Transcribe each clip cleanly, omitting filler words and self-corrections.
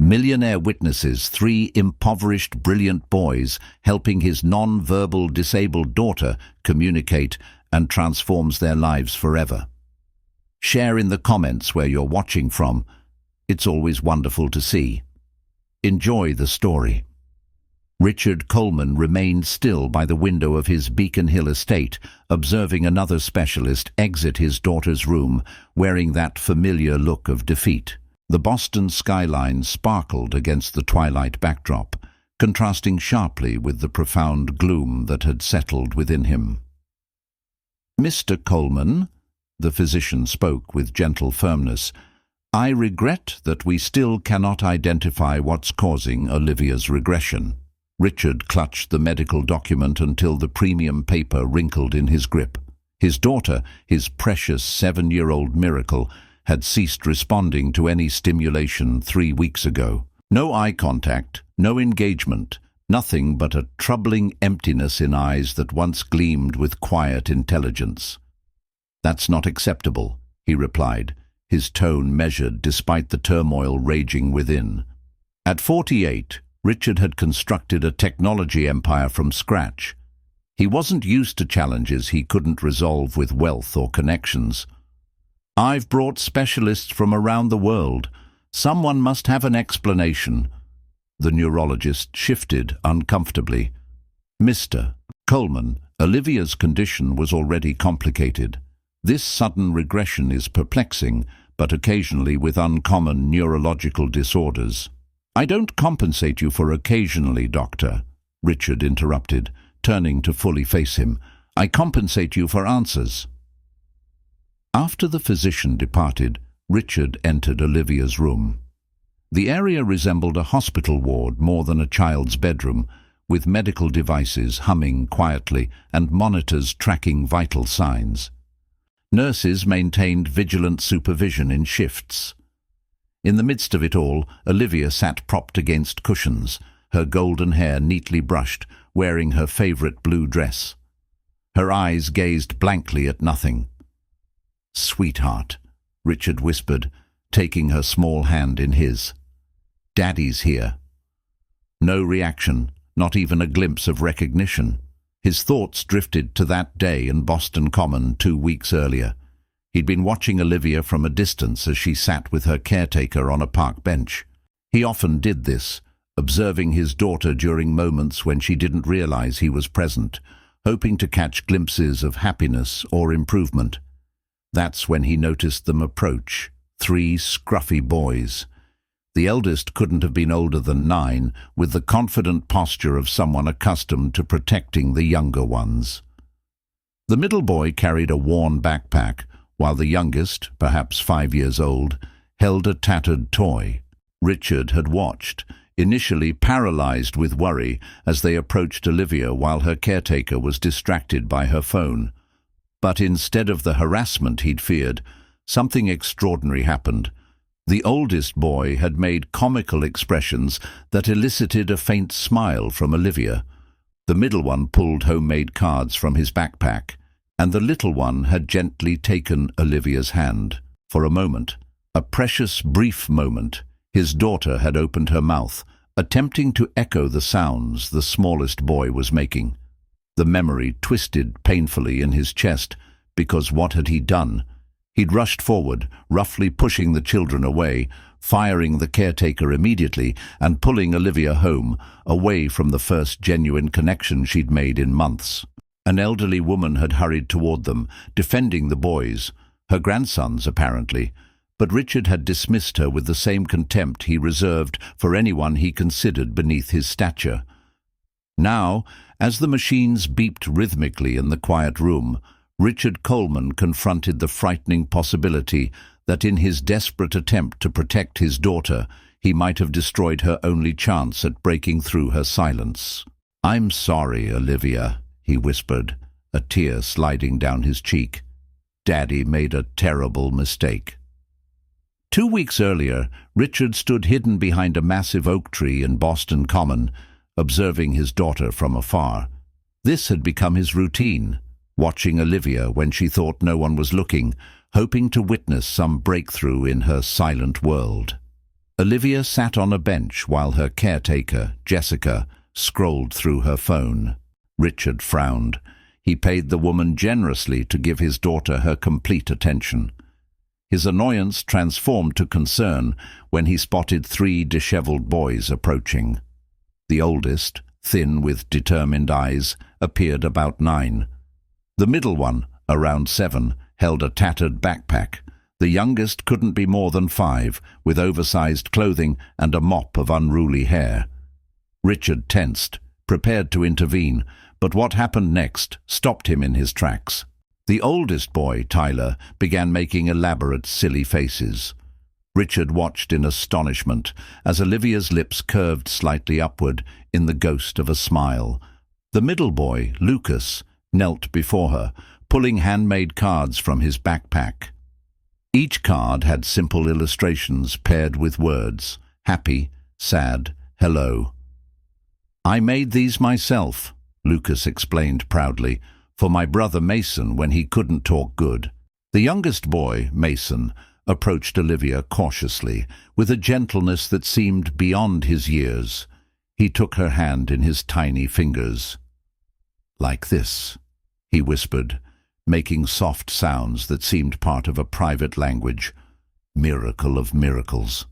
Millionaire witnesses 3 impoverished, brilliant boys helping his non-verbal disabled daughter communicate and transforms their lives forever. Share in the comments where you're watching from. It's always wonderful to see. Enjoy the story. Richard Coleman remained still by the window of his Beacon Hill estate, observing another specialist exit his daughter's room, wearing that familiar look of defeat. The Boston skyline sparkled against the twilight backdrop, contrasting sharply with the profound gloom that had settled within him. "Mr. Coleman," the physician spoke with gentle firmness, "I regret that we still cannot identify what's causing Olivia's regression." Richard clutched the medical document until the premium paper wrinkled in his grip. His daughter, his precious 7-year-old miracle, had ceased responding to any stimulation 3 weeks ago. No eye contact, no engagement, nothing but a troubling emptiness in eyes that once gleamed with quiet intelligence. "That's not acceptable," he replied, his tone measured despite the turmoil raging within. At 48, Richard had constructed a technology empire from scratch. He wasn't used to challenges he couldn't resolve with wealth or connections. "I've brought specialists from around the world. Someone must have an explanation." The neurologist shifted uncomfortably. "Mr. Coleman, Olivia's condition was already complicated. This sudden regression is perplexing, but occasionally with uncommon neurological disorders." "I don't compensate you for occasionally, doctor," Richard interrupted, turning to fully face him. "I compensate you for answers." After the physician departed, Richard entered Olivia's room. The area resembled a hospital ward more than a child's bedroom, with medical devices humming quietly and monitors tracking vital signs. Nurses maintained vigilant supervision in shifts. In the midst of it all, Olivia sat propped against cushions, her golden hair neatly brushed, wearing her favorite blue dress. Her eyes gazed blankly at nothing. "Sweetheart," Richard whispered, taking her small hand in his. "Daddy's here." No reaction, not even a glimpse of recognition. His thoughts drifted to that day in Boston Common 2 weeks earlier. He'd been watching Olivia from a distance as she sat with her caretaker on a park bench. He often did this, observing his daughter during moments when she didn't realize he was present, hoping to catch glimpses of happiness or improvement. That's when he noticed them approach, 3 scruffy boys. The eldest couldn't have been older than 9, with the confident posture of someone accustomed to protecting the younger ones. The middle boy carried a worn backpack, while the youngest, perhaps 5 years old, held a tattered toy. Richard had watched, initially paralyzed with worry, as they approached Olivia while her caretaker was distracted by her phone. But instead of the harassment he'd feared, something extraordinary happened. The oldest boy had made comical expressions that elicited a faint smile from Olivia. The middle one pulled homemade cards from his backpack, and the little one had gently taken Olivia's hand. For a moment, a precious brief moment, his daughter had opened her mouth, attempting to echo the sounds the smallest boy was making. The memory twisted painfully in his chest, because what had he done? He'd rushed forward, roughly pushing the children away, firing the caretaker immediately and pulling Olivia home, away from the first genuine connection she'd made in months. An elderly woman had hurried toward them, defending the boys, her grandsons apparently, but Richard had dismissed her with the same contempt he reserved for anyone he considered beneath his stature. Now, as the machines beeped rhythmically in the quiet room, Richard Coleman confronted the frightening possibility that in his desperate attempt to protect his daughter, he might have destroyed her only chance at breaking through her silence. "I'm sorry, Olivia," he whispered, a tear sliding down his cheek. "Daddy made a terrible mistake." 2 weeks earlier, Richard stood hidden behind a massive oak tree in Boston Common, observing his daughter from afar. This had become his routine, watching Olivia when she thought no one was looking, hoping to witness some breakthrough in her silent world. Olivia sat on a bench while her caretaker, Jessica, scrolled through her phone. Richard frowned. He paid the woman generously to give his daughter her complete attention. His annoyance transformed to concern when he spotted 3 disheveled boys approaching. The oldest, thin with determined eyes, appeared about 9. The middle one, around 7, held a tattered backpack. The youngest couldn't be more than 5, with oversized clothing and a mop of unruly hair. Richard tensed, prepared to intervene, but what happened next stopped him in his tracks. The oldest boy, Tyler, began making elaborate, silly faces. Richard watched in astonishment as Olivia's lips curved slightly upward in the ghost of a smile. The middle boy, Lucas, knelt before her, pulling handmade cards from his backpack. Each card had simple illustrations paired with words: happy, sad, hello. "I made these myself," Lucas explained proudly, "for my brother Mason when he couldn't talk good." The youngest boy, Mason, approached Olivia cautiously, with a gentleness that seemed beyond his years. He took her hand in his tiny fingers. "Like this," he whispered, making soft sounds that seemed part of a private language. Miracle of miracles.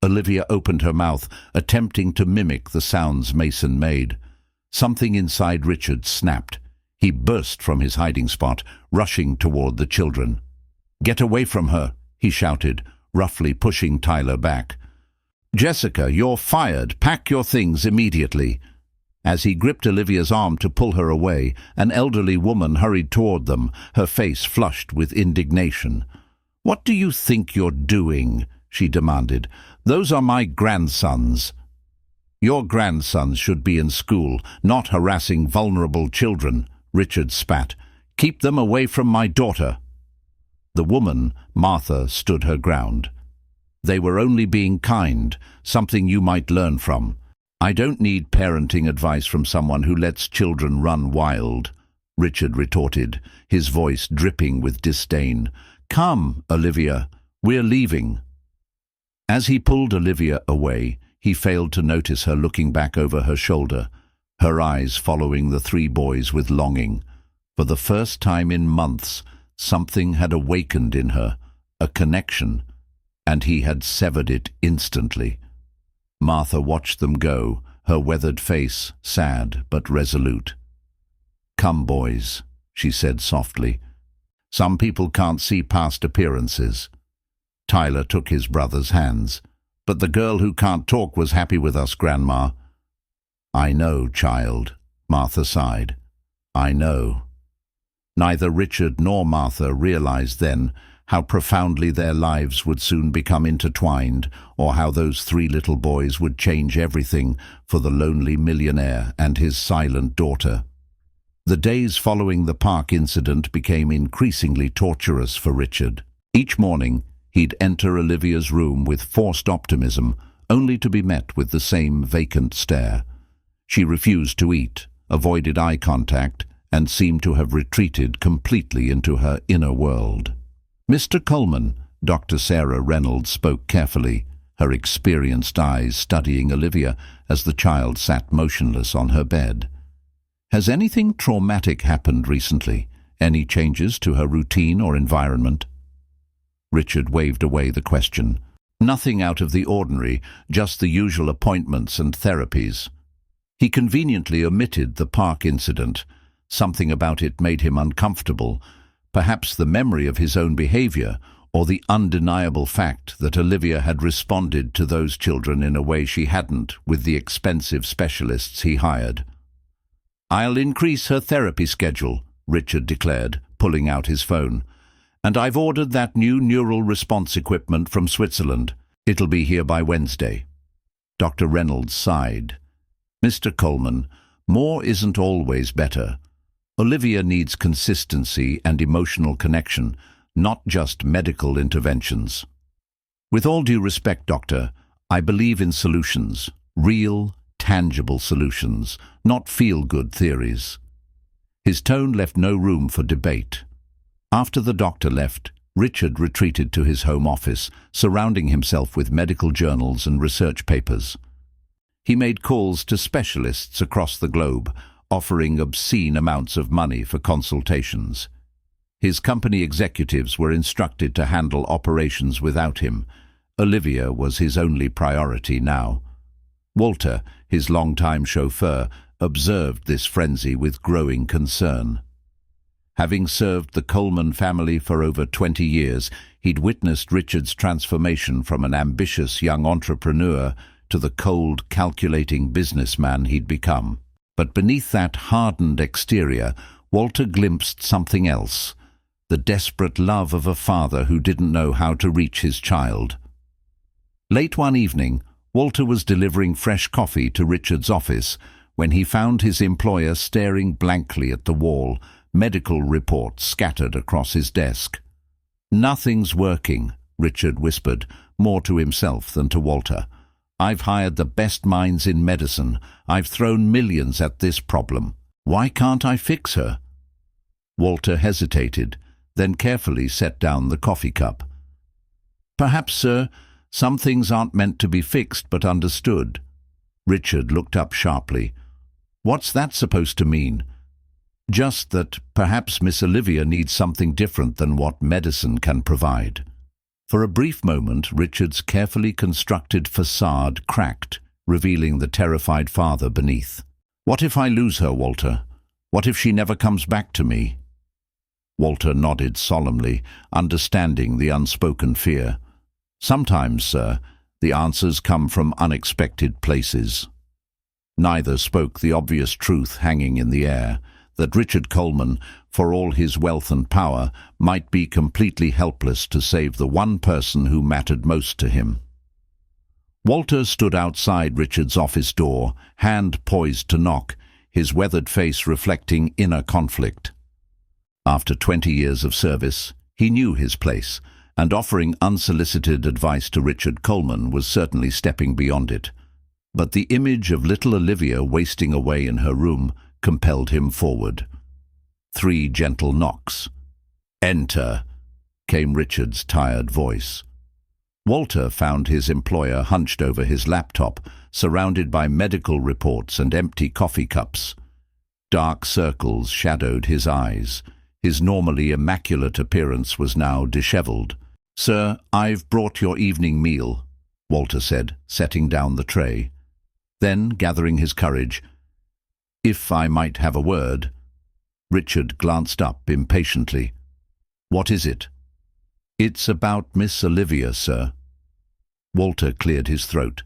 Olivia opened her mouth, attempting to mimic the sounds Mason made. Something inside Richard snapped. He burst from his hiding spot, rushing toward the children. "Get away from her," he shouted, roughly pushing Tyler back. "Jessica, you're fired. Pack your things immediately." As he gripped Olivia's arm to pull her away, an elderly woman hurried toward them, her face flushed with indignation. "What do you think you're doing?" she demanded. "Those are my grandsons." "Your grandsons should be in school, not harassing vulnerable children," Richard spat. "Keep them away from my daughter." The woman, Martha, stood her ground. "They were only being kind, something you might learn from." "I don't need parenting advice from someone who lets children run wild," Richard retorted, his voice dripping with disdain. "Come, Olivia, we're leaving." As he pulled Olivia away, he failed to notice her looking back over her shoulder, her eyes following the 3 boys with longing. For the first time in months, something had awakened in her, a connection, and he had severed it instantly. Martha watched them go, her weathered face sad but resolute. "Come, boys," she said softly. "Some people can't see past appearances." Tyler took his brother's hands. "But the girl who can't talk was happy with us, Grandma." "I know, child," Martha sighed. "I know." Neither Richard nor Martha realized then how profoundly their lives would soon become intertwined, or how those 3 little boys would change everything for the lonely millionaire and his silent daughter. The days following the park incident became increasingly torturous for Richard. Each morning, he'd enter Olivia's room with forced optimism, only to be met with the same vacant stare. She refused to eat, avoided eye contact, and seemed to have retreated completely into her inner world. "Mr. Coleman," Dr. Sarah Reynolds spoke carefully, her experienced eyes studying Olivia as the child sat motionless on her bed. "Has anything traumatic happened recently? Any changes to her routine or environment?" Richard waved away the question. "Nothing out of the ordinary, just the usual appointments and therapies." He conveniently omitted the park incident. Something about it made him uncomfortable. Perhaps the memory of his own behavior, or the undeniable fact that Olivia had responded to those children in a way she hadn't with the expensive specialists he hired. "I'll increase her therapy schedule," Richard declared, pulling out his phone. "And I've ordered that new neural response equipment from Switzerland. It'll be here by Wednesday." Dr. Reynolds sighed. "Mr. Coleman, more isn't always better. Olivia needs consistency and emotional connection, not just medical interventions." "With all due respect, Doctor, I believe in solutions, real, tangible solutions, not feel-good theories." His tone left no room for debate. After the doctor left, Richard retreated to his home office, surrounding himself with medical journals and research papers. He made calls to specialists across the globe, offering obscene amounts of money for consultations. His company executives were instructed to handle operations without him. Olivia was his only priority now. Walter, his longtime chauffeur, observed this frenzy with growing concern. Having served the Coleman family for over 20 years, he'd witnessed Richard's transformation from an ambitious young entrepreneur to the cold, calculating businessman he'd become. But beneath that hardened exterior, Walter glimpsed something else, the desperate love of a father who didn't know how to reach his child. Late one evening, Walter was delivering fresh coffee to Richard's office when he found his employer staring blankly at the wall, medical reports scattered across his desk. "Nothing's working," Richard whispered, more to himself than to Walter. "I've hired the best minds in medicine. I've thrown millions at this problem. Why can't I fix her?" Walter hesitated, then carefully set down the coffee cup. "Perhaps, sir, some things aren't meant to be fixed but understood." Richard looked up sharply. "What's that supposed to mean?" "Just that perhaps Miss Olivia needs something different than what medicine can provide." For a brief moment, Richard's carefully constructed facade cracked, revealing the terrified father beneath. "What if I lose her, Walter? What if she never comes back to me?" Walter nodded solemnly, understanding the unspoken fear. "Sometimes, sir, the answers come from unexpected places." Neither spoke the obvious truth hanging in the air, that Richard Coleman, for all his wealth and power, might be completely helpless to save the one person who mattered most to him. Walter stood outside Richard's office door, hand poised to knock, his weathered face reflecting inner conflict. After 20 years of service, he knew his place, and offering unsolicited advice to Richard Coleman was certainly stepping beyond it. But the image of little Olivia wasting away in her room compelled him forward. 3 gentle knocks. "Enter," came Richard's tired voice. Walter found his employer hunched over his laptop, surrounded by medical reports and empty coffee cups. Dark circles shadowed his eyes. His normally immaculate appearance was now disheveled. "Sir, I've brought your evening meal," Walter said, setting down the tray. Then, gathering his courage, "If I might have a word." Richard glanced up impatiently. "What is it?" "It's about Miss Olivia, sir." Walter cleared his throat.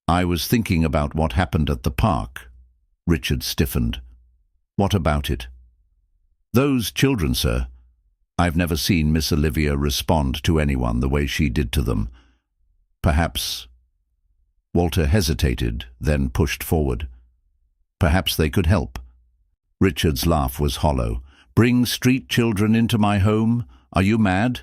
"I was thinking about what happened at the park." Richard stiffened. "What about it?" "Those children, sir. I've never seen Miss Olivia respond to anyone the way she did to them. Perhaps—" Walter hesitated, then pushed forward. "Perhaps they could help." Richard's laugh was hollow. "Bring street children into my home? Are you mad?"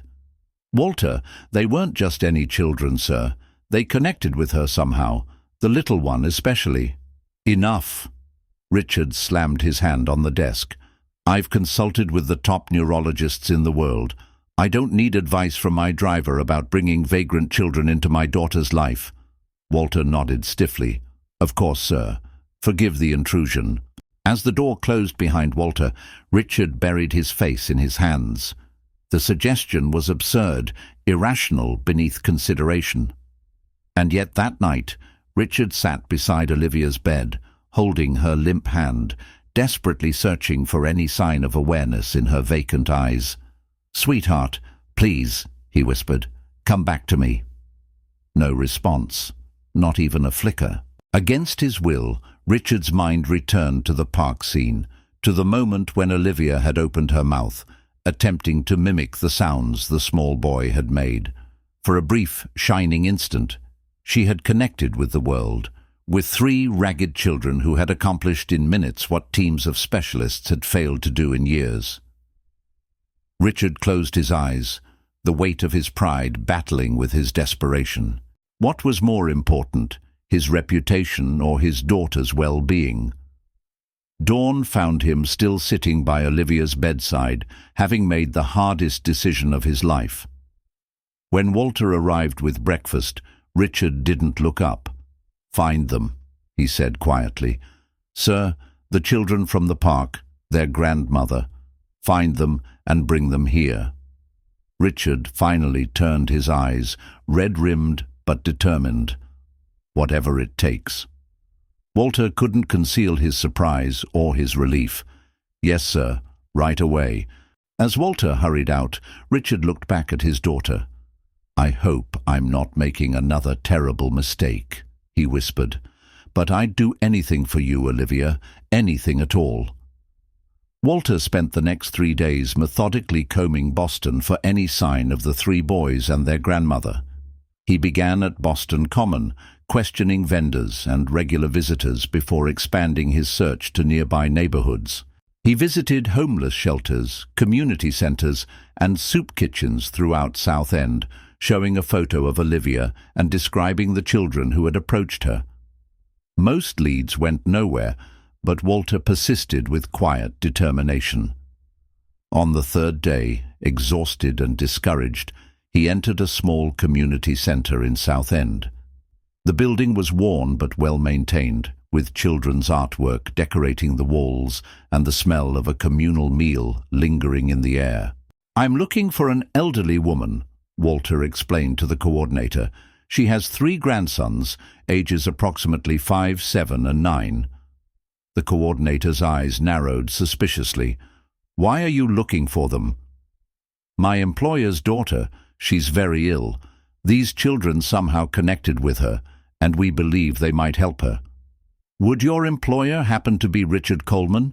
"Walter, they weren't just any children, sir. They connected with her somehow, the little one especially." "Enough." Richard slammed his hand on the desk. "I've consulted with the top neurologists in the world. I don't need advice from my driver about bringing vagrant children into my daughter's life." Walter nodded stiffly. "Of course, sir. Forgive the intrusion." As the door closed behind Walter, Richard buried his face in his hands. The suggestion was absurd, irrational beneath consideration. And yet that night, Richard sat beside Olivia's bed, holding her limp hand, desperately searching for any sign of awareness in her vacant eyes. "Sweetheart, please," he whispered, "come back to me." No response, not even a flicker. Against his will, Richard's mind returned to the park scene, to the moment when Olivia had opened her mouth, attempting to mimic the sounds the small boy had made. For a brief, shining instant, she had connected with the world, with 3 ragged children who had accomplished in minutes what teams of specialists had failed to do in years. Richard closed his eyes, the weight of his pride battling with his desperation. What was more important, his reputation or his daughter's well-being? Dawn found him still sitting by Olivia's bedside, having made the hardest decision of his life. When Walter arrived with breakfast, Richard didn't look up. "Find them," he said quietly. "Sir, the children from the park, their grandmother. Find them and bring them here." Richard finally turned his eyes, red-rimmed but determined. "Whatever it takes." Walter couldn't conceal his surprise or his relief. "Yes, sir, right away." As Walter hurried out, Richard looked back at his daughter. "I hope I'm not making another terrible mistake," he whispered. "But I'd do anything for you, Olivia, anything at all." Walter spent the next 3 days methodically combing Boston for any sign of the 3 boys and their grandmother. He began at Boston Common, questioning vendors and regular visitors before expanding his search to nearby neighborhoods. He visited homeless shelters, community centers, and soup kitchens throughout South End, showing a photo of Olivia and describing the children who had approached her. Most leads went nowhere, but Walter persisted with quiet determination. On the 3rd day, exhausted and discouraged, he entered a small community center in South End. The building was worn but well maintained, with children's artwork decorating the walls and the smell of a communal meal lingering in the air. "I'm looking for an elderly woman," Walter explained to the coordinator. "She has 3 grandsons, ages approximately 5, 7, and 9. The coordinator's eyes narrowed suspiciously. "Why are you looking for them?" "My employer's daughter. She's very ill. These children somehow connected with her, and we believe they might help her." "Would your employer happen to be Richard Coleman?"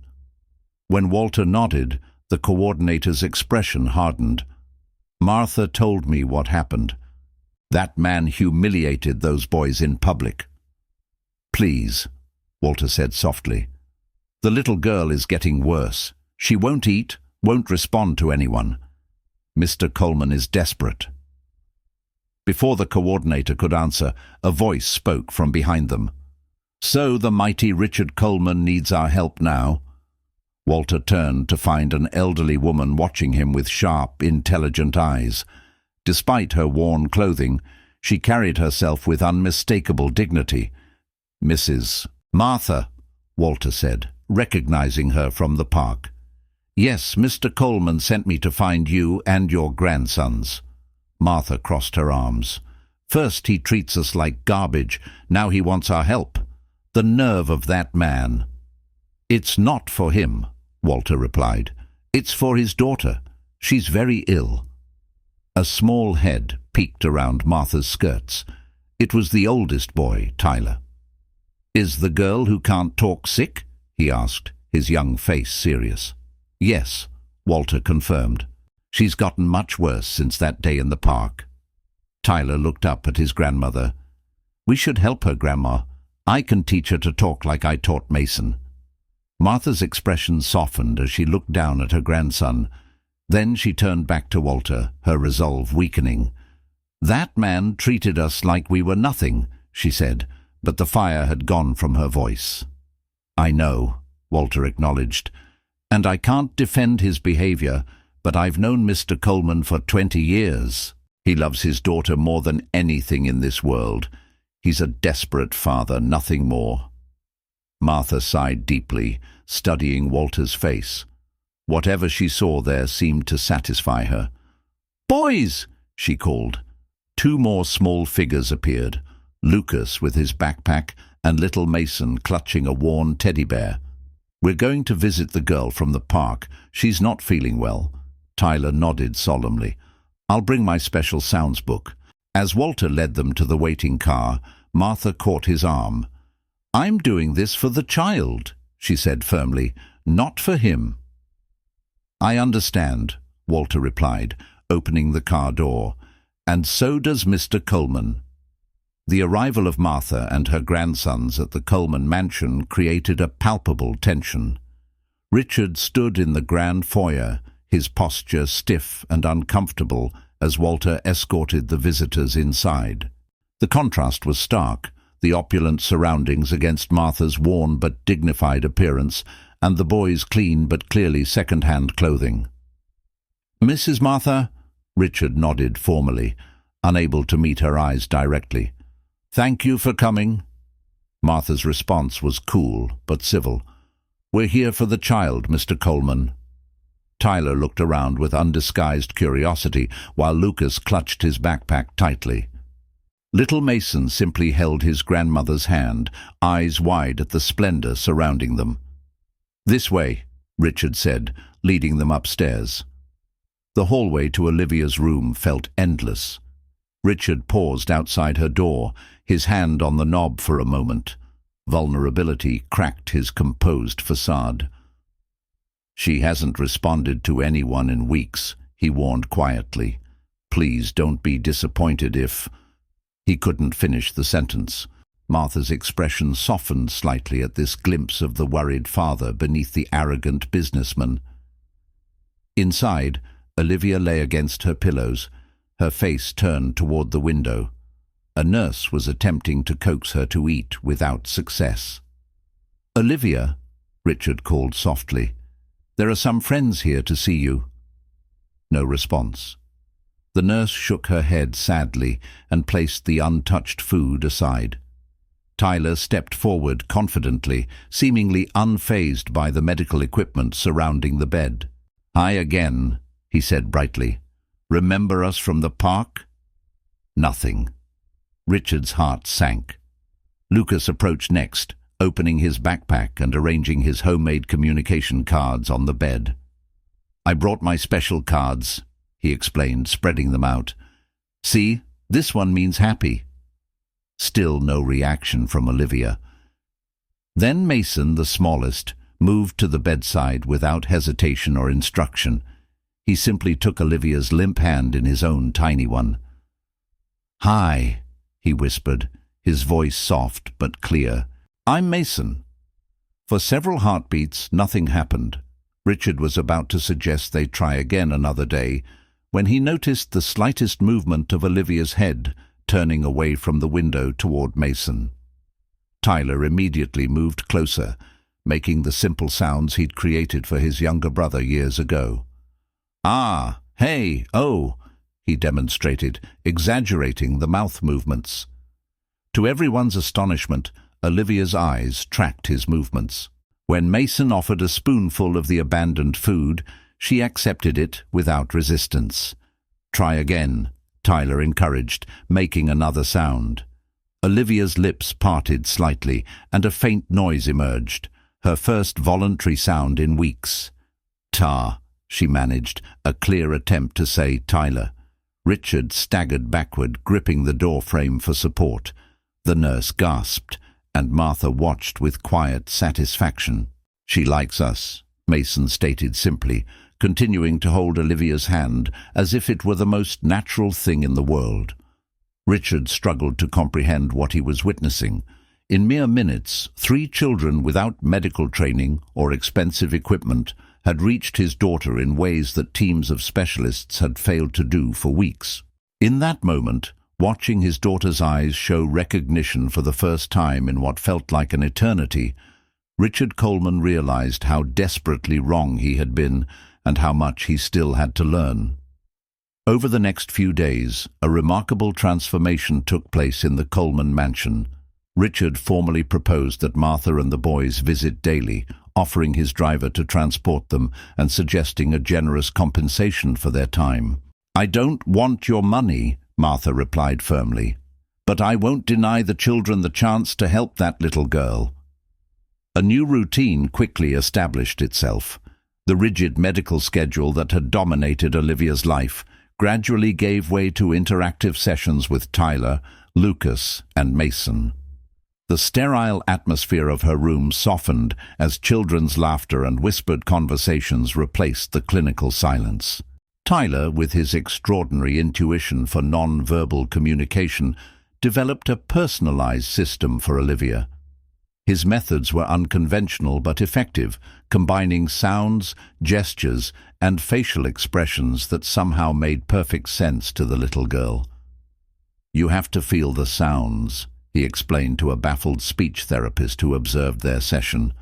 When Walter nodded, the coordinator's expression hardened. "Martha told me what happened. That man humiliated those boys in public." "Please," Walter said softly. "The little girl is getting worse. She won't eat, won't respond to anyone. Mr. Coleman is desperate." Before the coordinator could answer, a voice spoke from behind them. "So the mighty Richard Coleman needs our help now?" Walter turned to find an elderly woman watching him with sharp, intelligent eyes. Despite her worn clothing, she carried herself with unmistakable dignity. "Mrs. Martha," Walter said, recognizing her from the park. "Yes, Mr. Coleman sent me to find you and your grandsons." Martha crossed her arms. "First he treats us like garbage, now he wants our help. The nerve of that man." "It's not for him," Walter replied. "It's for his daughter. She's very ill." A small head peeked around Martha's skirts. It was the oldest boy, Tyler. "Is the girl who can't talk sick?" he asked, his young face serious. "Yes," Walter confirmed. "She's gotten much worse since that day in the park." Tyler looked up at his grandmother. "We should help her, Grandma. I can teach her to talk like I taught Mason." Martha's expression softened as she looked down at her grandson. Then she turned back to Walter, her resolve weakening. "That man treated us like we were nothing," she said, but the fire had gone from her voice. "I know," Walter acknowledged, "and I can't defend his behavior, but I've known Mr. Coleman for 20 years. He loves his daughter more than anything in this world. He's a desperate father, nothing more." Martha sighed deeply, studying Walter's face. Whatever she saw there seemed to satisfy her. "Boys!" she called. 2 more small figures appeared, Lucas with his backpack and little Mason clutching a worn teddy bear. "We're going to visit the girl from the park. She's not feeling well." Tyler nodded solemnly. "I'll bring my special sounds book." As Walter led them to the waiting car, Martha caught his arm. "I'm doing this for the child," she said firmly, "not for him." "I understand," Walter replied, opening the car door. "And so does Mr. Coleman." The arrival of Martha and her grandsons at the Coleman mansion created a palpable tension. Richard stood in the grand foyer, his posture stiff and uncomfortable as Walter escorted the visitors inside. The contrast was stark, the opulent surroundings against Martha's worn but dignified appearance, and the boys' clean but clearly second-hand clothing. "Mrs. Martha?" Richard nodded formally, unable to meet her eyes directly. "Thank you for coming." Martha's response was cool but civil. "We're here for the child, Mr. Coleman." Tyler looked around with undisguised curiosity, while Lucas clutched his backpack tightly. Little Mason simply held his grandmother's hand, eyes wide at the splendor surrounding them. "This way," Richard said, leading them upstairs. The hallway to Olivia's room felt endless. Richard paused outside her door, his hand on the knob for a moment. Vulnerability cracked his composed facade. "She hasn't responded to anyone in weeks," he warned quietly. "Please don't be disappointed if—" He couldn't finish the sentence. Martha's expression softened slightly at this glimpse of the worried father beneath the arrogant businessman. Inside, Olivia lay against her pillows, her face turned toward the window. A nurse was attempting to coax her to eat without success. "Olivia," Richard called softly, "there are some friends here to see you." No response. The nurse shook her head sadly and placed the untouched food aside. Tyler stepped forward confidently, seemingly unfazed by the medical equipment surrounding the bed. "Hi again," he said brightly. "Remember us from the park?" Nothing. Richard's heart sank. Lucas approached next, opening his backpack and arranging his homemade communication cards on the bed. "I brought my special cards," he explained, spreading them out. "See, this one means happy." Still no reaction from Olivia. Then Mason, the smallest, moved to the bedside without hesitation or instruction. He simply took Olivia's limp hand in his own tiny one. "Hi," he whispered, his voice soft but clear. "I'm Mason." For several heartbeats, nothing happened. Richard was about to suggest they try again another day, when he noticed the slightest movement of Olivia's head, turning away from the window toward Mason. Tyler immediately moved closer, making the simple sounds he'd created for his younger brother years ago. "Ah, hey, oh," he demonstrated, exaggerating the mouth movements. To everyone's astonishment, Olivia's eyes tracked his movements. When Mason offered a spoonful of the abandoned food, she accepted it without resistance. "Try again," Tyler encouraged, making another sound. Olivia's lips parted slightly, and a faint noise emerged, her first voluntary sound in weeks. "Ta," she managed, a clear attempt to say Tyler. Richard staggered backward, gripping the door frame for support. The nurse gasped, and Martha watched with quiet satisfaction. "She likes us," Mason stated simply, continuing to hold Olivia's hand as if it were the most natural thing in the world. Richard struggled to comprehend what he was witnessing. In mere minutes, 3 children without medical training or expensive equipment had reached his daughter in ways that teams of specialists had failed to do for weeks. In that moment, watching his daughter's eyes show recognition for the first time in what felt like an eternity, Richard Coleman realized how desperately wrong he had been and how much he still had to learn. Over the next few days, a remarkable transformation took place in the Coleman mansion. Richard formally proposed that Martha and the boys visit daily, offering his driver to transport them and suggesting a generous compensation for their time. "I don't want your money," Martha replied firmly, "but I won't deny the children the chance to help that little girl." A new routine quickly established itself. The rigid medical schedule that had dominated Olivia's life gradually gave way to interactive sessions with Tyler, Lucas, and Mason. The sterile atmosphere of her room softened as children's laughter and whispered conversations replaced the clinical silence. Tyler, with his extraordinary intuition for non-verbal communication, developed a personalized system for Olivia. His methods were unconventional but effective, combining sounds, gestures, and facial expressions that somehow made perfect sense to the little girl. "You have to feel the sounds," he explained to a baffled speech therapist who observed their session.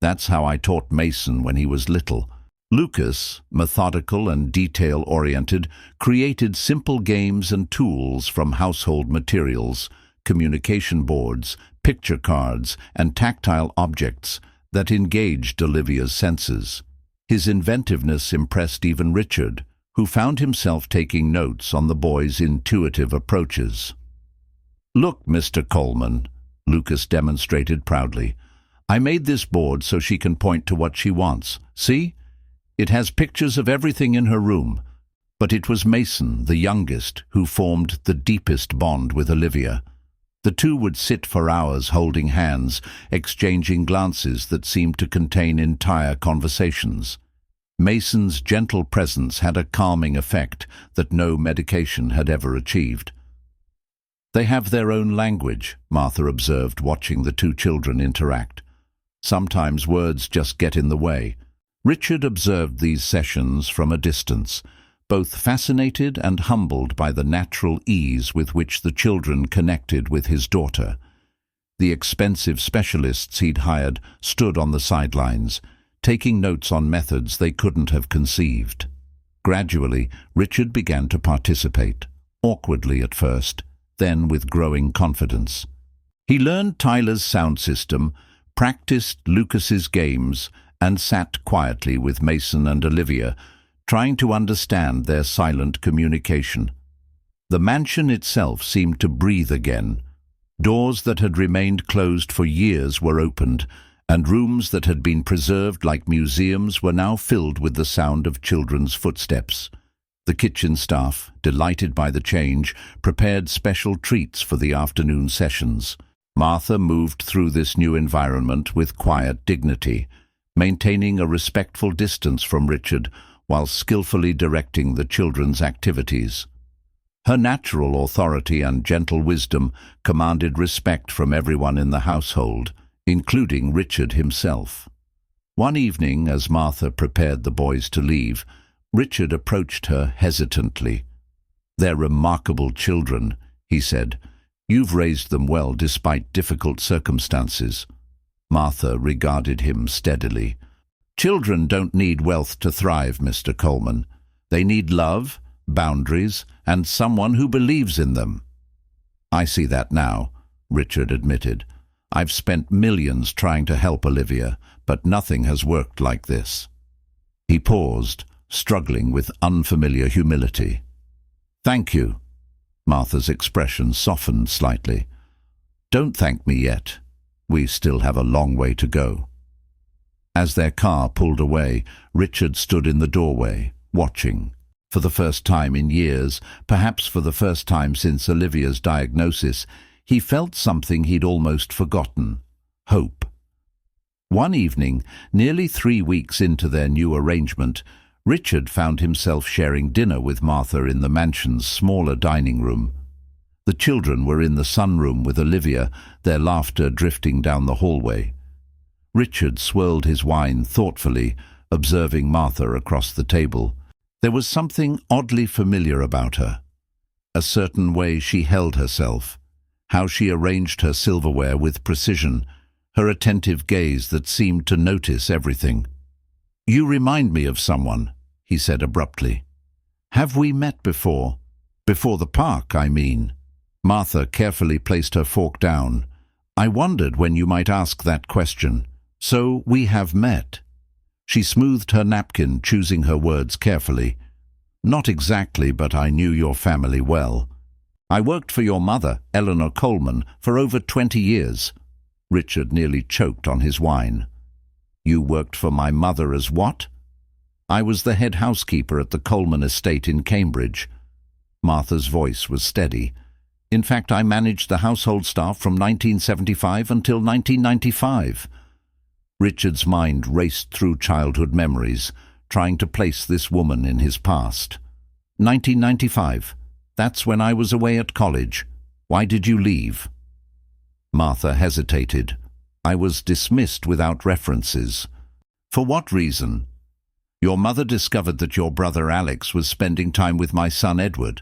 That's how I taught Mason when he was little. Lucas, methodical and detail-oriented, created simple games and tools from household materials, communication boards, picture cards, and tactile objects that engaged Olivia's senses. His inventiveness impressed even Richard, who found himself taking notes on the boy's intuitive approaches. "Look, Mr. Coleman," Lucas demonstrated proudly. "I made this board so she can point to what she wants. See? It has pictures of everything in her room." But it was Mason, the youngest, who formed the deepest bond with Olivia. The two would sit for hours holding hands, exchanging glances that seemed to contain entire conversations. Mason's gentle presence had a calming effect that no medication had ever achieved. "They have their own language," Martha observed, watching the two children interact. "Sometimes words just get in the way." Richard observed these sessions from a distance, both fascinated and humbled by the natural ease with which the children connected with his daughter. The expensive specialists he'd hired stood on the sidelines, taking notes on methods they couldn't have conceived. Gradually, Richard began to participate, awkwardly at first, then with growing confidence. He learned Tyler's sound system, practiced Lucas's games, and sat quietly with Mason and Olivia, trying to understand their silent communication. The mansion itself seemed to breathe again. Doors that had remained closed for years were opened, and rooms that had been preserved like museums were now filled with the sound of children's footsteps. The kitchen staff, delighted by the change, prepared special treats for the afternoon sessions. Martha moved through this new environment with quiet dignity, maintaining a respectful distance from Richard while skillfully directing the children's activities. Her natural authority and gentle wisdom commanded respect from everyone in the household, including Richard himself. One evening, as Martha prepared the boys to leave, Richard approached her hesitantly. "They're remarkable children," he said. "You've raised them well despite difficult circumstances." Martha regarded him steadily. "Children don't need wealth to thrive, Mr. Coleman. They need love, boundaries, and someone who believes in them." "I see that now," Richard admitted. "I've spent millions trying to help Olivia, but nothing has worked like this." He paused, struggling with unfamiliar humility. "Thank you." Martha's expression softened slightly. "Don't thank me yet. We still have a long way to go." As their car pulled away, Richard stood in the doorway, watching. For the first time in years, perhaps for the first time since Olivia's diagnosis, he felt something he'd almost forgotten: hope. One evening, nearly 3 weeks into their new arrangement, Richard found himself sharing dinner with Martha in the mansion's smaller dining room. The children were in the sunroom with Olivia, their laughter drifting down the hallway. Richard swirled his wine thoughtfully, observing Martha across the table. There was something oddly familiar about her. A certain way she held herself, how she arranged her silverware with precision, her attentive gaze that seemed to notice everything. "You remind me of someone," he said abruptly. "Have we met before? Before the park, I mean." Martha carefully placed her fork down. "I wondered when you might ask that question. So we have met." She smoothed her napkin, choosing her words carefully. "Not exactly, but I knew your family well. I worked for your mother, Eleanor Coleman, for over 20 years. Richard nearly choked on his wine. "You worked for my mother as what?" "I was the head housekeeper at the Coleman estate in Cambridge." Martha's voice was steady. "In fact, I managed the household staff from 1975 until 1995. Richard's mind raced through childhood memories, trying to place this woman in his past. 1995. That's when I was away at college. Why did you leave?" Martha hesitated. "I was dismissed without references." "For what reason?" "Your mother discovered that your brother Alex was spending time with my son Edward.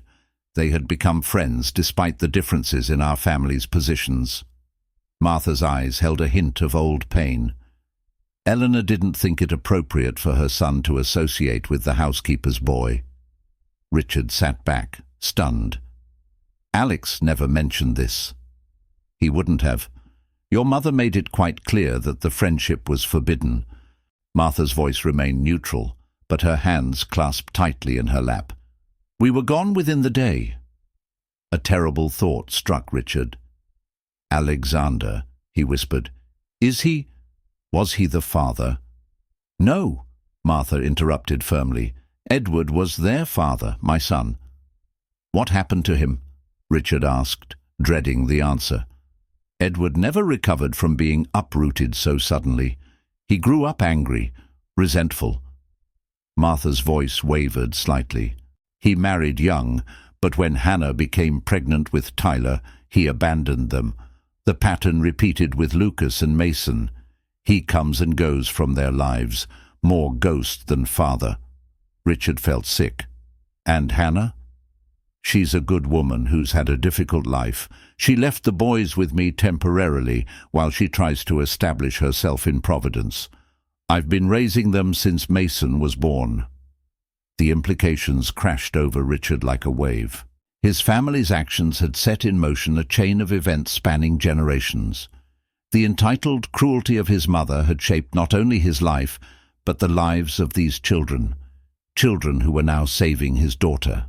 They had become friends despite the differences in our family's positions." Martha's eyes held a hint of old pain. Eleanor didn't think it appropriate for her son to associate with the housekeeper's boy. Richard sat back, stunned. Alex never mentioned this. He wouldn't have. Your mother made it quite clear that the friendship was forbidden. Martha's voice remained neutral, but her hands clasped tightly in her lap. We were gone within the day. A terrible thought struck Richard. Alexander, he whispered. Was he the father? No, Martha interrupted firmly. Edward was their father, my son. What happened to him? Richard asked, dreading the answer. Edward never recovered from being uprooted so suddenly. He grew up angry, resentful. Martha's voice wavered slightly. He married young, but when Hannah became pregnant with Tyler, he abandoned them. The pattern repeated with Lucas and Mason. He comes and goes from their lives, more ghost than father. Richard felt sick. And Hannah? She's a good woman who's had a difficult life. She left the boys with me temporarily while she tries to establish herself in Providence. I've been raising them since Mason was born. The implications crashed over Richard like a wave. His family's actions had set in motion a chain of events spanning generations. The entitled cruelty of his mother had shaped not only his life, but the lives of these children who were now saving his daughter.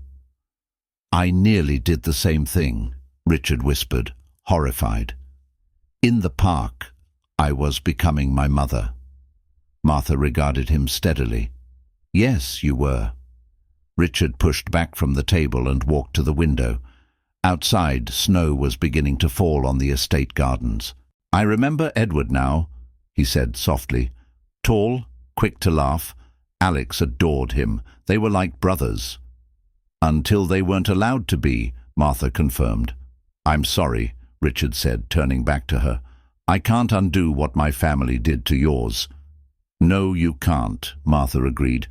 I nearly did the same thing, Richard whispered, horrified. In the park, I was becoming my mother. Martha regarded him steadily. Yes, you were. Richard pushed back from the table and walked to the window. Outside, snow was beginning to fall on the estate gardens. I remember Edward now, he said softly. Tall, quick to laugh. Alex adored him. They were like brothers. Until they weren't allowed to be, Martha confirmed. I'm sorry, Richard said, turning back to her. I can't undo what my family did to yours. No, you can't, Martha agreed.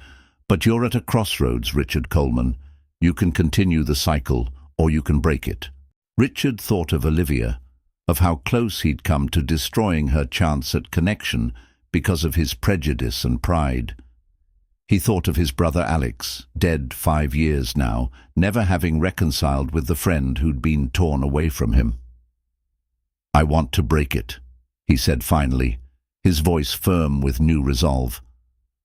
But you're at a crossroads, Richard Coleman. You can continue the cycle, or you can break it. Richard thought of Olivia, of how close he'd come to destroying her chance at connection because of his prejudice and pride. He thought of his brother Alex, dead 5 years now, never having reconciled with the friend who'd been torn away from him. I want to break it, he said finally, his voice firm with new resolve.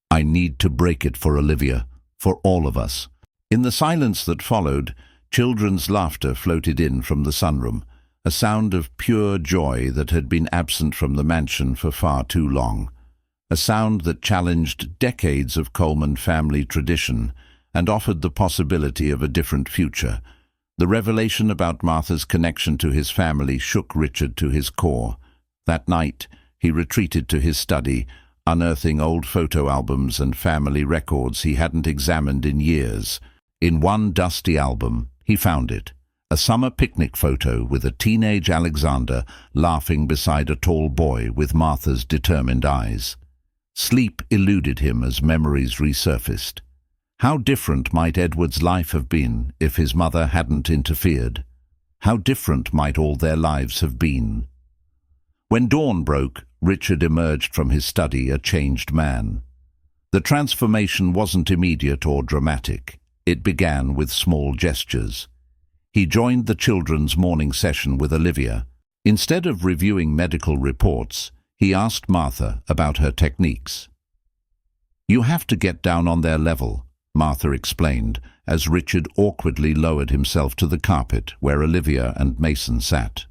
I need to break it for Olivia, for all of us. In the silence that followed, children's laughter floated in from the sunroom, a sound of pure joy that had been absent from the mansion for far too long. A sound that challenged decades of Coleman family tradition and offered the possibility of a different future. The revelation about Martha's connection to his family shook Richard to his core. That night, he retreated to his study, unearthing old photo albums and family records he hadn't examined in years. In one dusty album, he found it. A summer picnic photo with a teenage Alexander laughing beside a tall boy with Martha's determined eyes. Sleep eluded him as memories resurfaced. How different might Edward's life have been if his mother hadn't interfered? How different might all their lives have been? When dawn broke, Richard emerged from his study a changed man. The transformation wasn't immediate or dramatic. It began with small gestures. He joined the children's morning session with Olivia. Instead of reviewing medical reports, he asked Martha about her techniques. You have to get down on their level, Martha explained, as Richard awkwardly lowered himself to the carpet where Olivia and Mason sat.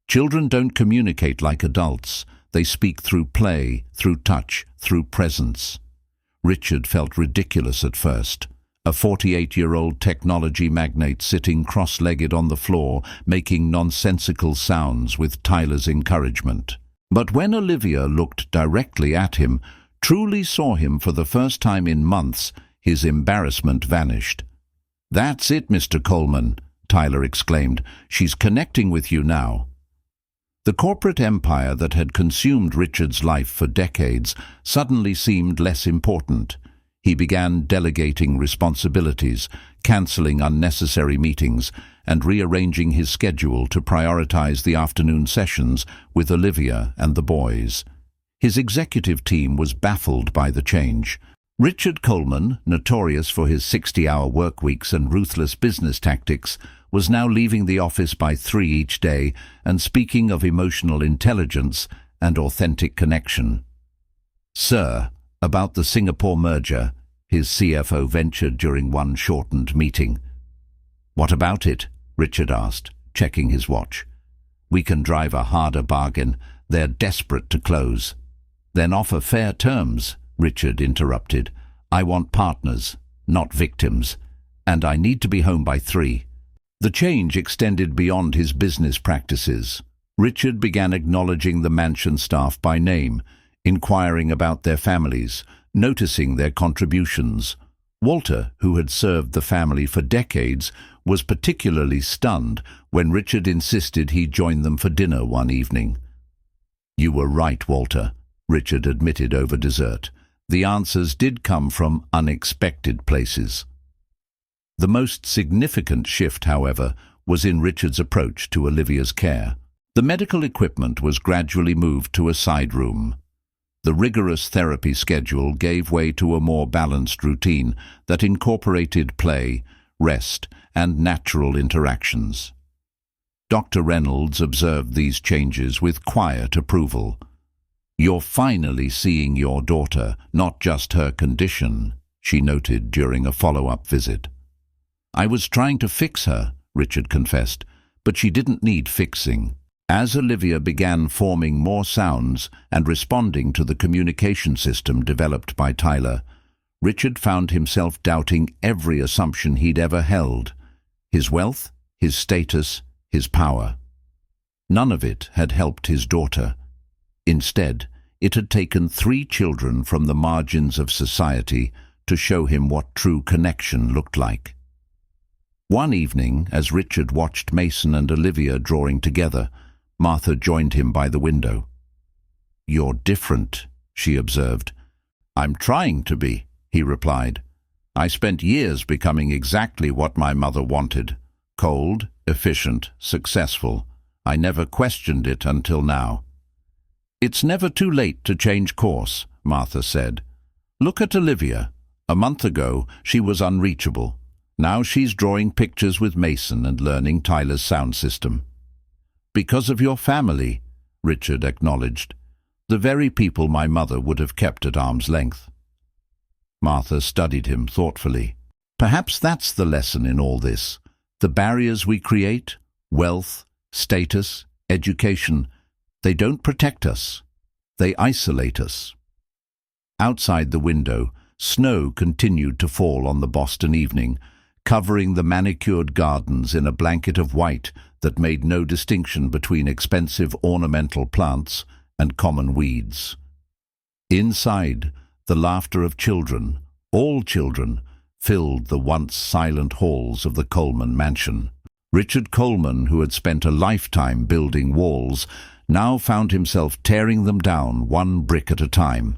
Children don't communicate like adults. They speak through play, through touch, through presence. Richard felt ridiculous at first. A 48-year-old technology magnate sitting cross-legged on the floor, making nonsensical sounds with Tyler's encouragement. But when Olivia looked directly at him, truly saw him for the first time in months, his embarrassment vanished. "That's it, Mr. Coleman," Tyler exclaimed. "She's connecting with you now." The corporate empire that had consumed Richard's life for decades suddenly seemed less important. He began delegating responsibilities, cancelling unnecessary meetings, and rearranging his schedule to prioritize the afternoon sessions with Olivia and the boys. His executive team was baffled by the change. Richard Coleman, notorious for his 60-hour work weeks and ruthless business tactics, was now leaving the office by 3 each day and speaking of emotional intelligence and authentic connection. "Sir, about the Singapore merger," his CFO ventured during one shortened meeting. "What about it?" Richard asked, checking his watch. "We can drive a harder bargain. They're desperate to close." "Then offer fair terms," Richard interrupted. "I want partners, not victims, and I need to be home by 3. The change extended beyond his business practices. Richard began acknowledging the mansion staff by name, inquiring about their families, noticing their contributions. Walter, who had served the family for decades, was particularly stunned when Richard insisted he join them for dinner one evening. "You were right, Walter," Richard admitted over dessert. "The answers did come from unexpected places." The most significant shift, however, was in Richard's approach to Olivia's care. The medical equipment was gradually moved to a side room. The rigorous therapy schedule gave way to a more balanced routine that incorporated play, rest, and natural interactions. Dr. Reynolds observed these changes with quiet approval. "You're finally seeing your daughter, not just her condition," she noted during a follow-up visit. "I was trying to fix her," Richard confessed, "but she didn't need fixing." As Olivia began forming more sounds and responding to the communication system developed by Tyler, Richard found himself doubting every assumption he'd ever held: his wealth, his status, his power. None of it had helped his daughter. Instead, it had taken 3 children from the margins of society to show him what true connection looked like. One evening, as Richard watched Mason and Olivia drawing together, Martha joined him by the window. "You're different," she observed. "I'm trying to be," he replied. "I spent years becoming exactly what my mother wanted. Cold, efficient, successful. I never questioned it until now." "It's never too late to change course," Martha said. "Look at Olivia. A month ago, she was unreachable. Now she's drawing pictures with Mason and learning Tyler's sound system." "Because of your family," Richard acknowledged. "The very people my mother would have kept at arm's length." Martha studied him thoughtfully. "Perhaps that's the lesson in all this. The barriers we create, wealth, status, education, they don't protect us. They isolate us." Outside the window, snow continued to fall on the Boston evening, covering the manicured gardens in a blanket of white that made no distinction between expensive ornamental plants and common weeds. Inside, the laughter of children, all children, filled the once silent halls of the Coleman mansion. Richard Coleman, who had spent a lifetime building walls, now found himself tearing them down one brick at a time.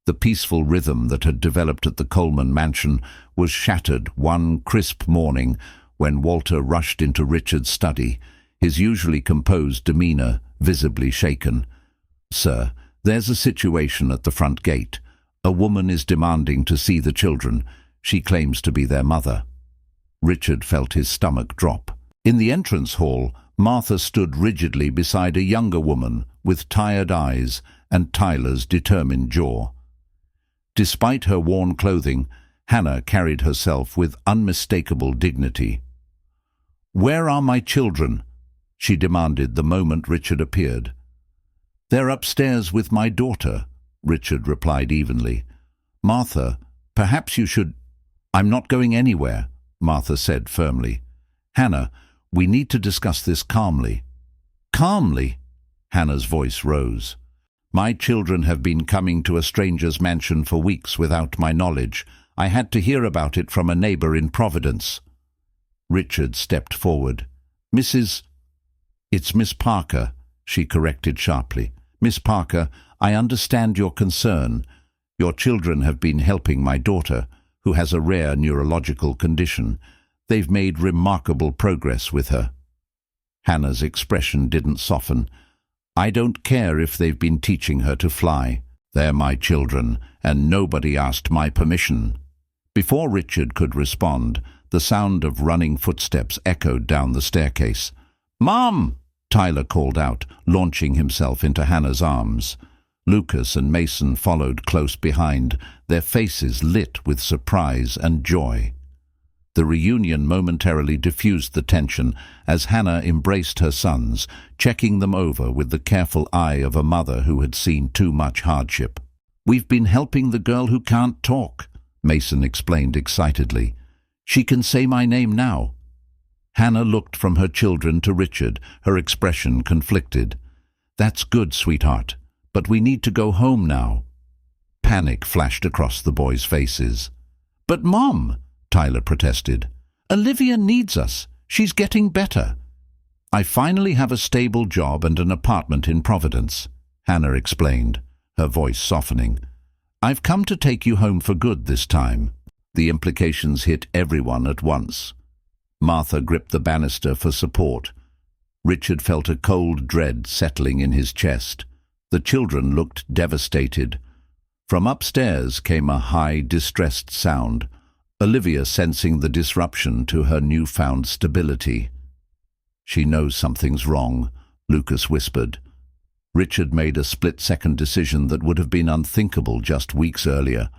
The peaceful rhythm that had developed at the Coleman mansion was shattered one crisp morning when Walter rushed into Richard's study, his usually composed demeanor visibly shaken. "Sir, there's a situation at the front gate. A woman is demanding to see the children. She claims to be their mother." Richard felt his stomach drop. In the entrance hall, Martha stood rigidly beside a younger woman with tired eyes and Tyler's determined jaw. Despite her worn clothing, Hannah carried herself with unmistakable dignity. "Where are my children?" she demanded the moment Richard appeared. "They're upstairs with my daughter," Richard replied evenly. "Martha, perhaps you should—" "I'm not going anywhere," Martha said firmly. "Hannah, we need to discuss this calmly." "Calmly?" Hannah's voice rose. "My children have been coming to a stranger's mansion for weeks without my knowledge. I had to hear about it from a neighbor in Providence." Richard stepped forward. "Mrs. "It's Miss Parker," she corrected sharply. "Miss Parker, I understand your concern. Your children have been helping my daughter, who has a rare neurological condition. They've made remarkable progress with her." Hannah's expression didn't soften. I don't care if they've been teaching her to fly. They're my children, and nobody asked my permission." Before Richard could respond, the sound of running footsteps echoed down the staircase. "Mom!" Tyler called out, launching himself into Hannah's arms. Lucas and Mason followed close behind, their faces lit with surprise and joy. The reunion momentarily diffused the tension as Hannah embraced her sons, checking them over with the careful eye of a mother who had seen too much hardship. "We've been helping the girl who can't talk," Mason explained excitedly. "She can say my name now." Hannah looked from her children to Richard, her expression conflicted. "That's good, sweetheart, but we need to go home now." Panic flashed across the boys' faces. "But Mom," Tyler protested, "Olivia needs us. She's getting better." "I finally have a stable job and an apartment in Providence," Hannah explained, her voice softening. "I've come to take you home for good this time." The implications hit everyone at once. Martha gripped the banister for support. Richard felt a cold dread settling in his chest. The children looked devastated. From upstairs came a high, distressed sound, Olivia sensing the disruption to her newfound stability. "She knows something's wrong," Lucas whispered. Richard made a split-second decision that would have been unthinkable just weeks earlier.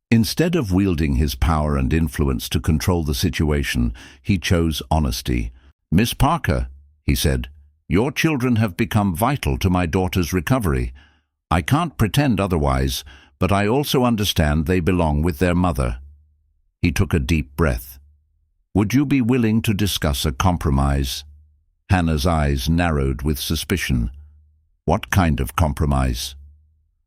Instead of wielding his power and influence to control the situation, he chose honesty. "Miss Parker," he said, "your children have become vital to my daughter's recovery. I can't pretend otherwise, but I also understand they belong with their mother." He took a deep breath. "Would you be willing to discuss a compromise?" Hannah's eyes narrowed with suspicion. "What kind of compromise?"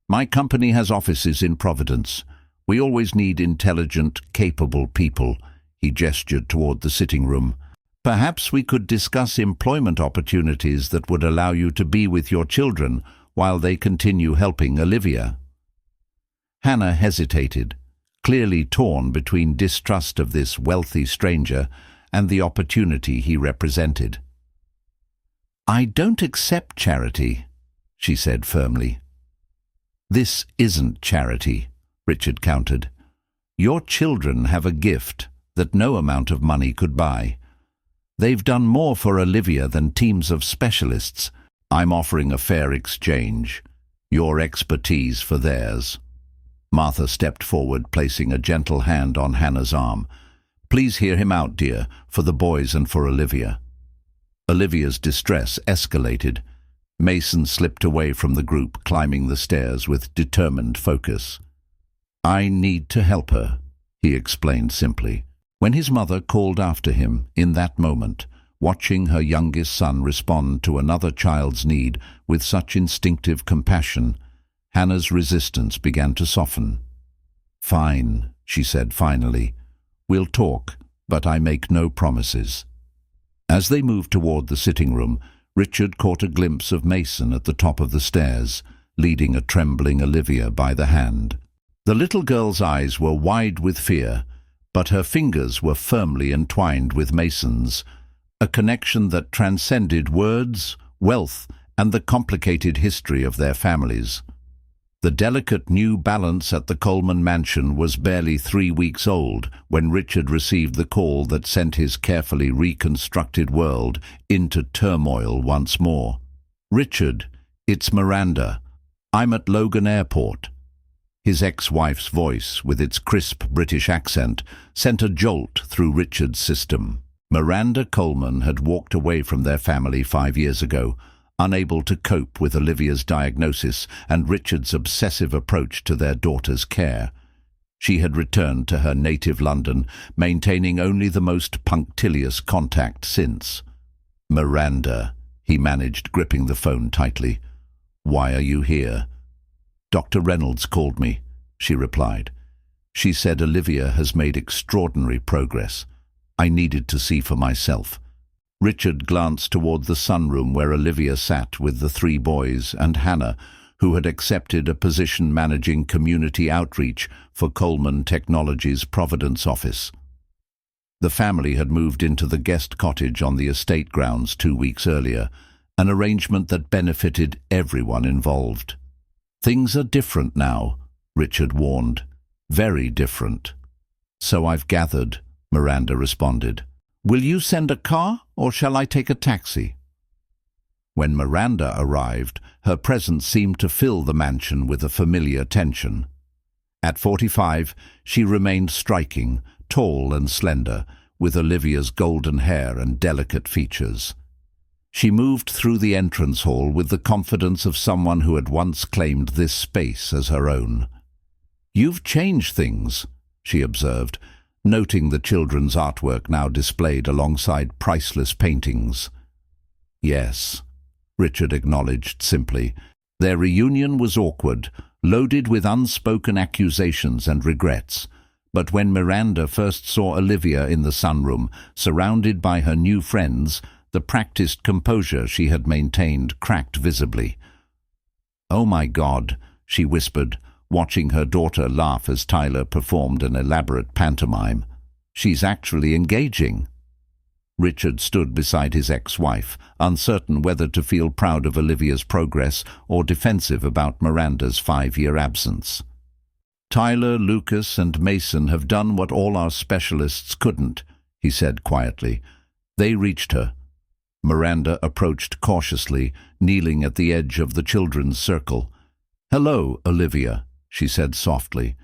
"My company has offices in Providence. We always need intelligent, capable people." He gestured toward the sitting room. "Perhaps we could discuss employment opportunities that would allow you to be with your children while they continue helping Olivia." Hannah hesitated, clearly torn between distrust of this wealthy stranger and the opportunity he represented. "I don't accept charity," she said firmly. "This isn't charity," Richard countered. "Your children have a gift that no amount of money could buy. They've done more for Olivia than teams of specialists. I'm offering a fair exchange, your expertise for theirs." Martha stepped forward, placing a gentle hand on Hannah's arm. "Please hear him out, dear, for the boys and for Olivia." Olivia's distress escalated. Mason slipped away from the group, climbing the stairs with determined focus. "I need to help her," he explained simply. When his mother called after him, in that moment, watching her youngest son respond to another child's need with such instinctive compassion, Hannah's resistance began to soften. "Fine," she said finally. "We'll talk, but I make no promises." As they moved toward the sitting room, Richard caught a glimpse of Mason at the top of the stairs, leading a trembling Olivia by the hand. The little girl's eyes were wide with fear, but her fingers were firmly entwined with Mason's, a connection that transcended words, wealth, and the complicated history of their families. The delicate new balance at the Coleman mansion was barely 3 weeks old when Richard received the call that sent his carefully reconstructed world into turmoil once more. "Richard, it's Miranda. I'm at Logan Airport." His ex-wife's voice, with its crisp British accent, sent a jolt through Richard's system. Miranda Coleman had walked away from their family 5 years ago, unable to cope with Olivia's diagnosis and Richard's obsessive approach to their daughter's care. She had returned to her native London, maintaining only the most punctilious contact since. "Miranda," he managed, gripping the phone tightly. "Why are you here?" "Dr. Reynolds called me," she replied. "She said Olivia has made extraordinary progress. I needed to see for myself." Richard glanced toward the sunroom where Olivia sat with the 3 boys and Hannah, who had accepted a position managing community outreach for Coleman Technologies' Providence office. The family had moved into the guest cottage on the estate grounds 2 weeks earlier, an arrangement that benefited everyone involved. "Things are different now," Richard warned. "Very different." "So I've gathered," Miranda responded. "Will you send a car, or shall I take a taxi?" When Miranda arrived, her presence seemed to fill the mansion with a familiar tension. At 45, she remained striking, tall and slender, with Olivia's golden hair and delicate features. She moved through the entrance hall with the confidence of someone who had once claimed this space as her own. "You've changed things," she observed, noting the children's artwork now displayed alongside priceless paintings. "Yes," Richard acknowledged simply. Their reunion was awkward, loaded with unspoken accusations and regrets. But when Miranda first saw Olivia in the sunroom, surrounded by her new friends, the practiced composure she had maintained cracked visibly. "Oh my God," she whispered, watching her daughter laugh as Tyler performed an elaborate pantomime. "She's actually engaging." Richard stood beside his ex-wife, uncertain whether to feel proud of Olivia's progress or defensive about Miranda's 5-year absence. "Tyler, Lucas, and Mason have done what all our specialists couldn't," he said quietly. "They reached her." Miranda approached cautiously, kneeling at the edge of the children's circle. "Hello, Olivia," she said softly.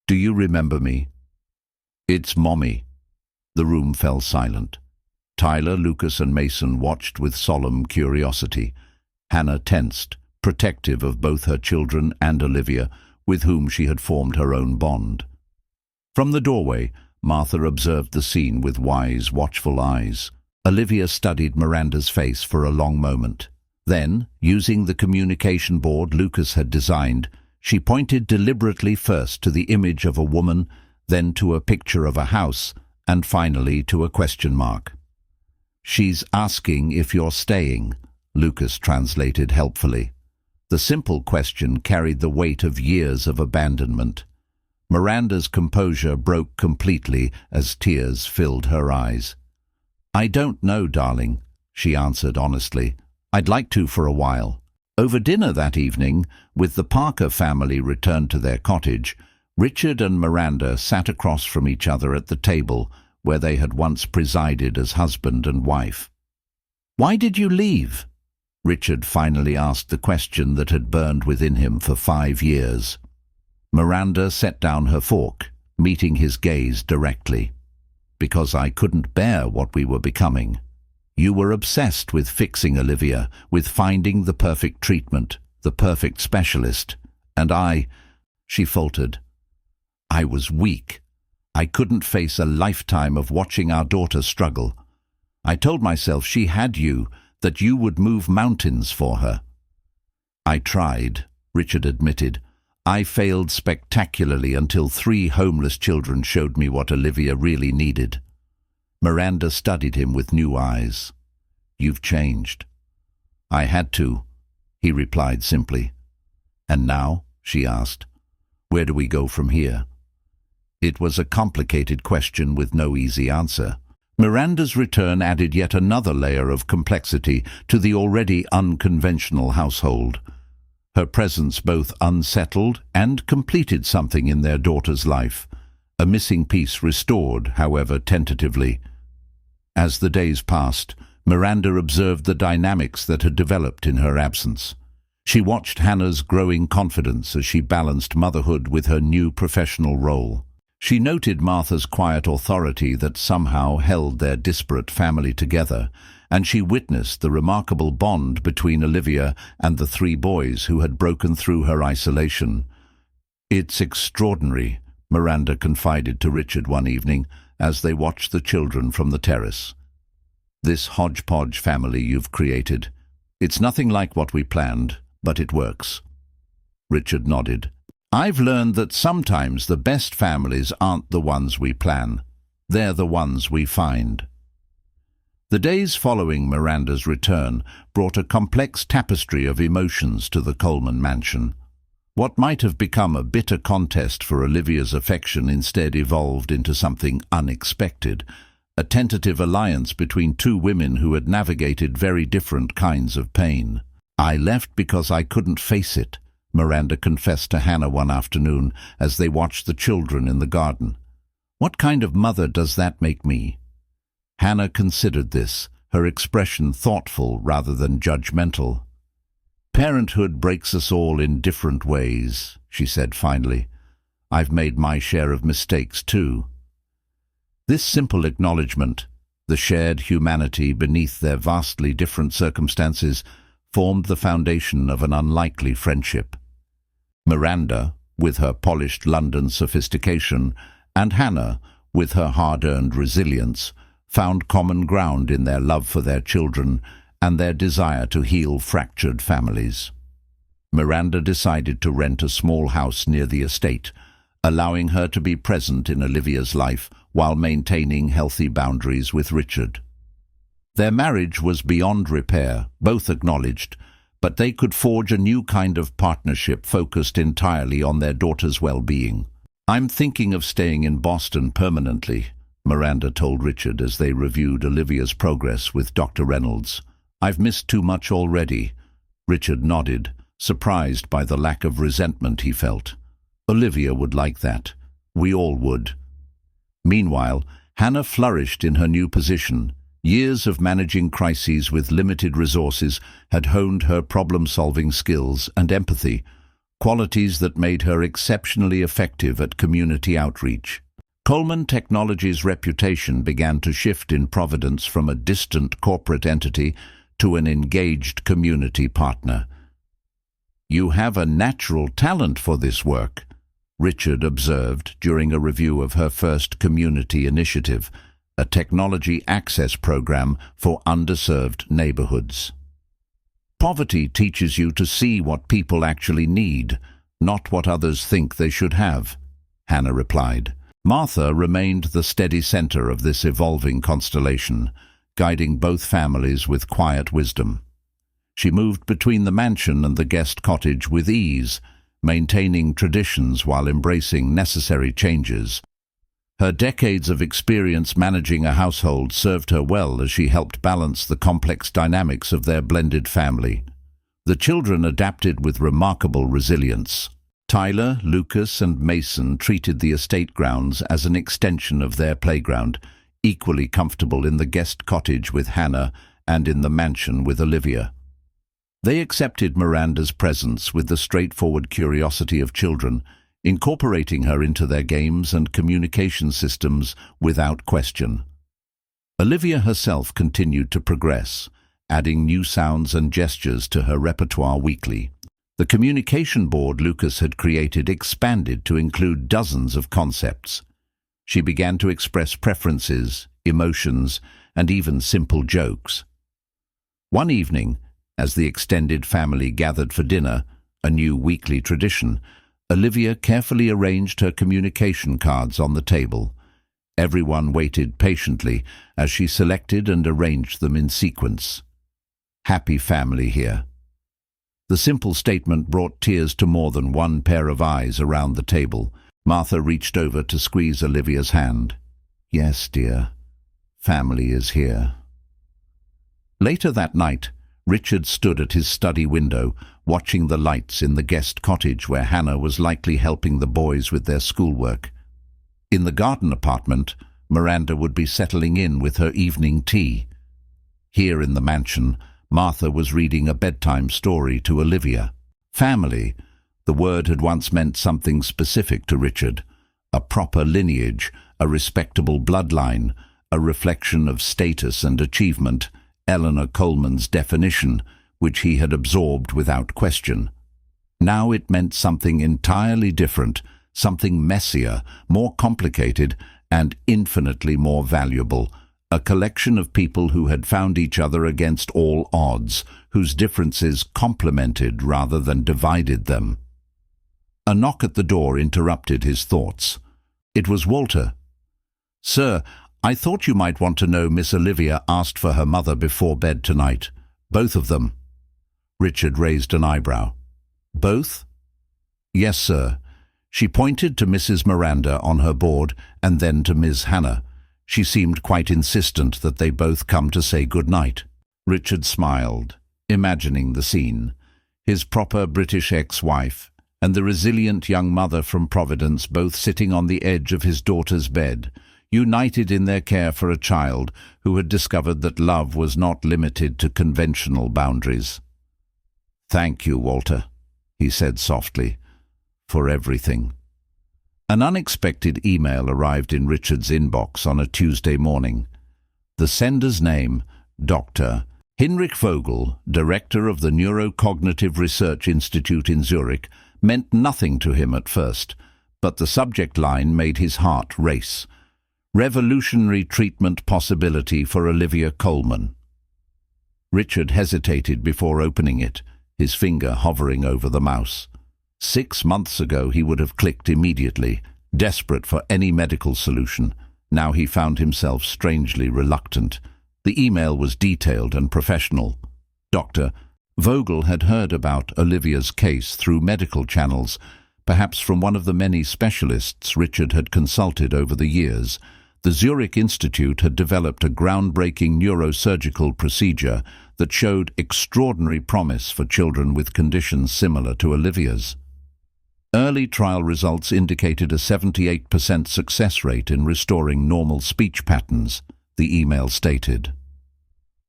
"Do you remember me?" "It's Mommy." The room fell silent. Tyler, Lucas, and Mason watched with solemn curiosity. Hannah tensed, protective of both her children and Olivia, with whom she had formed her own bond. From the doorway, Martha observed the scene with wise, watchful eyes. Olivia studied Miranda's face for a long moment. Then, using the communication board Lucas had designed, she pointed deliberately first to the image of a woman, then to a picture of a house, and finally to a question mark. "She's asking if you're staying," Lucas translated helpfully. The simple question carried the weight of years of abandonment. Miranda's composure broke completely as tears filled her eyes. "I don't know, darling," she answered honestly. "I'd like to for a while." Over dinner that evening, with the Parker family returned to their cottage, Richard and Miranda sat across from each other at the table where they had once presided as husband and wife. "Why did you leave?" Richard finally asked the question that had burned within him for 5 years. Miranda set down her fork, meeting his gaze directly. "Because I couldn't bear what we were becoming. You were obsessed with fixing Olivia, with finding the perfect treatment, the perfect specialist. And she faltered. "I was weak. I couldn't face a lifetime of watching our daughter struggle. I told myself she had you, that you would move mountains for her." "I tried," Richard admitted. "I failed spectacularly until 3 homeless children showed me what Olivia really needed." Miranda studied him with new eyes. "You've changed." "I had to," he replied simply. "And now?" she asked. "Where do we go from here?" It was a complicated question with no easy answer. Miranda's return added yet another layer of complexity to the already unconventional household. Her presence both unsettled and completed something in their daughter's life, a missing piece restored, however tentatively. As the days passed, Miranda observed the dynamics that had developed in her absence. She watched Hannah's growing confidence as she balanced motherhood with her new professional role. She noted Martha's quiet authority that somehow held their disparate family together, and she witnessed the remarkable bond between Olivia and the 3 boys who had broken through her isolation. "It's extraordinary," Miranda confided to Richard one evening as they watched the children from the terrace. "This hodgepodge family you've created. It's nothing like what we planned, but it works." Richard nodded. "I've learned that sometimes the best families aren't the ones we plan. They're the ones we find." The days following Miranda's return brought a complex tapestry of emotions to the Coleman mansion. What might have become a bitter contest for Olivia's affection instead evolved into something unexpected, a tentative alliance between two women who had navigated very different kinds of pain. "I left because I couldn't face it," Miranda confessed to Hannah one afternoon as they watched the children in the garden. "What kind of mother does that make me?" Hannah considered this, her expression thoughtful rather than judgmental. "Parenthood breaks us all in different ways," she said finally. "I've made my share of mistakes too." This simple acknowledgement, the shared humanity beneath their vastly different circumstances, formed the foundation of an unlikely friendship. Miranda, with her polished London sophistication, and Hannah, with her hard-earned resilience, found common ground in their love for their children and their desire to heal fractured families. Miranda decided to rent a small house near the estate, allowing her to be present in Olivia's life while maintaining healthy boundaries with Richard. Their marriage was beyond repair, both acknowledged, but they could forge a new kind of partnership focused entirely on their daughter's well-being. "I'm thinking of staying in Boston permanently," Miranda told Richard as they reviewed Olivia's progress with Dr. Reynolds. "I've missed too much already." Richard nodded, surprised by the lack of resentment he felt. "Olivia would like that. We all would." Meanwhile, Hannah flourished in her new position. Years of managing crises with limited resources had honed her problem-solving skills and empathy, qualities that made her exceptionally effective at community outreach. Coleman Technology's reputation began to shift in Providence from a distant corporate entity to an engaged community partner. "You have a natural talent for this work," Richard observed during a review of her first community initiative, a technology access program for underserved neighborhoods. "Poverty teaches you to see what people actually need, not what others think they should have," Hannah replied. Martha remained the steady center of this evolving constellation, guiding both families with quiet wisdom. She moved between the mansion and the guest cottage with ease, maintaining traditions while embracing necessary changes. Her decades of experience managing a household served her well as she helped balance the complex dynamics of their blended family. The children adapted with remarkable resilience. Tyler, Lucas, and Mason treated the estate grounds as an extension of their playground, equally comfortable in the guest cottage with Hannah and in the mansion with Olivia. They accepted Miranda's presence with the straightforward curiosity of children, incorporating her into their games and communication systems without question. Olivia herself continued to progress, adding new sounds and gestures to her repertoire weekly. The communication board Lucas had created expanded to include dozens of concepts. She began to express preferences, emotions, and even simple jokes. One evening, as the extended family gathered for dinner, a new weekly tradition, Olivia carefully arranged her communication cards on the table. Everyone waited patiently as she selected and arranged them in sequence. "Happy family here." The simple statement brought tears to more than one pair of eyes around the table. Martha reached over to squeeze Olivia's hand. "Yes, dear. Family is here." Later that night, Richard stood at his study window, watching the lights in the guest cottage where Hannah was likely helping the boys with their schoolwork. In the garden apartment, Miranda would be settling in with her evening tea. Here in the mansion, Martha was reading a bedtime story to Olivia. Family, the word had once meant something specific to Richard, a proper lineage, a respectable bloodline, a reflection of status and achievement, Eleanor Coleman's definition, which he had absorbed without question. Now it meant something entirely different, something messier, more complicated, and infinitely more valuable, a collection of people who had found each other against all odds, whose differences complemented rather than divided them. A knock at the door interrupted his thoughts. It was Walter. "Sir, I thought you might want to know Miss Olivia asked for her mother before bed tonight. Both of them." Richard raised an eyebrow. "Both?" "Yes, sir. She pointed to Mrs. Miranda on her board and then to Miss Hannah. She seemed quite insistent that they both come to say good night. Richard smiled, imagining the scene. His proper British ex-wife and the resilient young mother from Providence both sitting on the edge of his daughter's bed, united in their care for a child who had discovered that love was not limited to conventional boundaries. "Thank you, Walter," he said softly, "for everything." An unexpected email arrived in Richard's inbox on a Tuesday morning. The sender's name, Dr. Hinrich Vogel, director of the Neurocognitive Research Institute in Zurich, meant nothing to him at first, but the subject line made his heart race. Revolutionary treatment possibility for Olivia Colman. Richard hesitated before opening it, his finger hovering over the mouse. 6 months ago he would have clicked immediately, desperate for any medical solution. Now he found himself strangely reluctant. The email was detailed and professional. Dr. Vogel had heard about Olivia's case through medical channels, perhaps from one of the many specialists Richard had consulted over the years. The Zurich Institute had developed a groundbreaking neurosurgical procedure that showed extraordinary promise for children with conditions similar to Olivia's. Early trial results indicated a 78% success rate in restoring normal speech patterns, the email stated.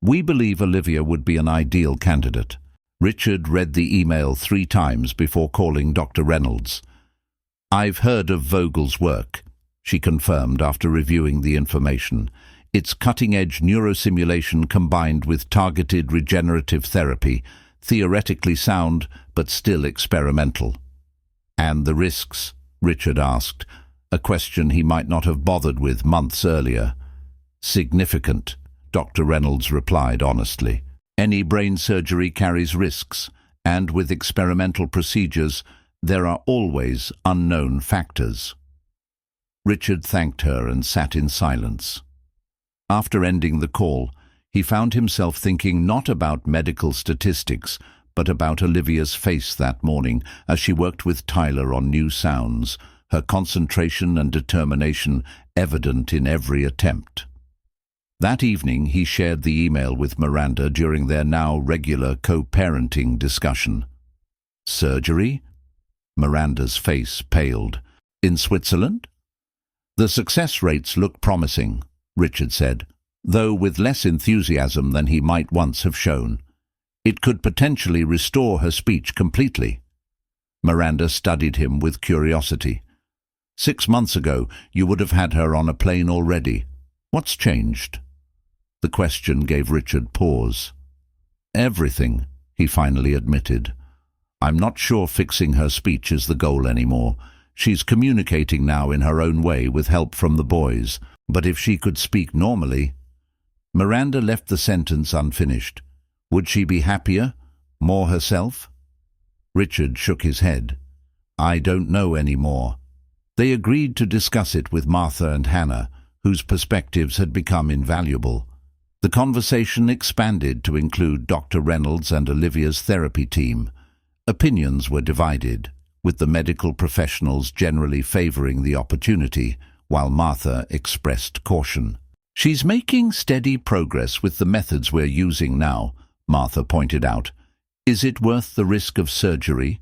"We believe Olivia would be an ideal candidate." Richard read the email 3 times before calling Dr. Reynolds. "I've heard of Vogel's work," she confirmed after reviewing the information. "It's cutting-edge neurosimulation combined with targeted regenerative therapy, theoretically sound but still experimental." "And the risks?" Richard asked, a question he might not have bothered with months earlier. "Significant," Dr. Reynolds replied honestly. "Any brain surgery carries risks, and with experimental procedures, there are always unknown factors." Richard thanked her and sat in silence. After ending the call, he found himself thinking not about medical statistics, but about Olivia's face that morning as she worked with Tyler on new sounds, her concentration and determination evident in every attempt. That evening he shared the email with Miranda during their now regular co-parenting discussion. "Surgery?" Miranda's face paled. "In Switzerland?" "The success rates look promising," Richard said, though with less enthusiasm than he might once have shown. "It could potentially restore her speech completely." Miranda studied him with curiosity. 6 months ago, you would have had her on a plane already. What's changed?" The question gave Richard pause. "Everything," he finally admitted. "I'm not sure fixing her speech is the goal anymore. She's communicating now in her own way with help from the boys, but if she could speak normally—" Miranda left the sentence unfinished. "Would she be happier? More herself?" Richard shook his head. "I don't know any more." They agreed to discuss it with Martha and Hannah, whose perspectives had become invaluable. The conversation expanded to include Dr. Reynolds and Olivia's therapy team. Opinions were divided, with the medical professionals generally favoring the opportunity, while Martha expressed caution. "She's making steady progress with the methods we're using now," Martha pointed out. "Is it worth the risk of surgery?"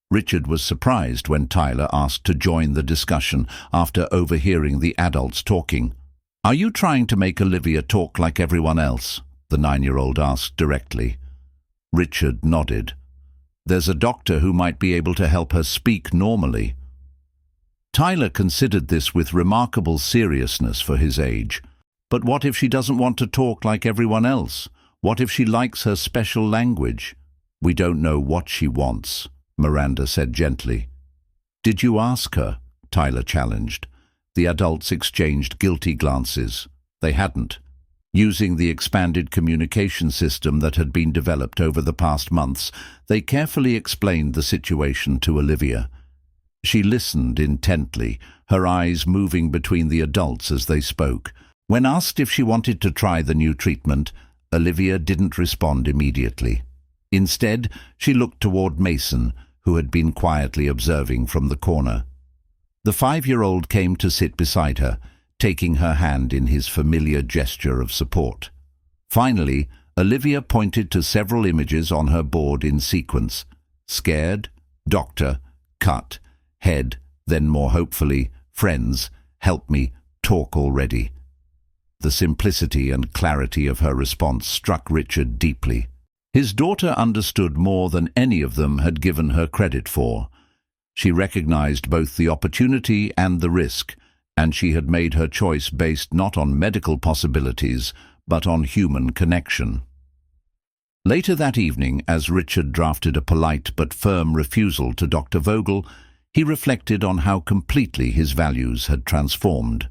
Richard was surprised when Tyler asked to join the discussion after overhearing the adults talking. "Are you trying to make Olivia talk like everyone else?" the 9-year-old asked directly. Richard nodded. "There's a doctor who might be able to help her speak normally." Tyler considered this with remarkable seriousness for his age. "But what if she doesn't want to talk like everyone else? What if she likes her special language?" "We don't know what she wants," Miranda said gently. "Did you ask her?" Tyler challenged. The adults exchanged guilty glances. They hadn't. Using the expanded communication system that had been developed over the past months, they carefully explained the situation to Olivia. She listened intently, her eyes moving between the adults as they spoke. When asked if she wanted to try the new treatment, Olivia didn't respond immediately. Instead, she looked toward Mason, who had been quietly observing from the corner. The 5-year-old came to sit beside her, taking her hand in his familiar gesture of support. Finally, Olivia pointed to several images on her board in sequence: scared, doctor, cut, head, then more hopefully, friends, help me, talk already. The simplicity and clarity of her response struck Richard deeply. His daughter understood more than any of them had given her credit for. She recognized both the opportunity and the risk, and she had made her choice based not on medical possibilities, but on human connection. Later that evening, as Richard drafted a polite but firm refusal to Dr. Vogel, he reflected on how completely his values had transformed.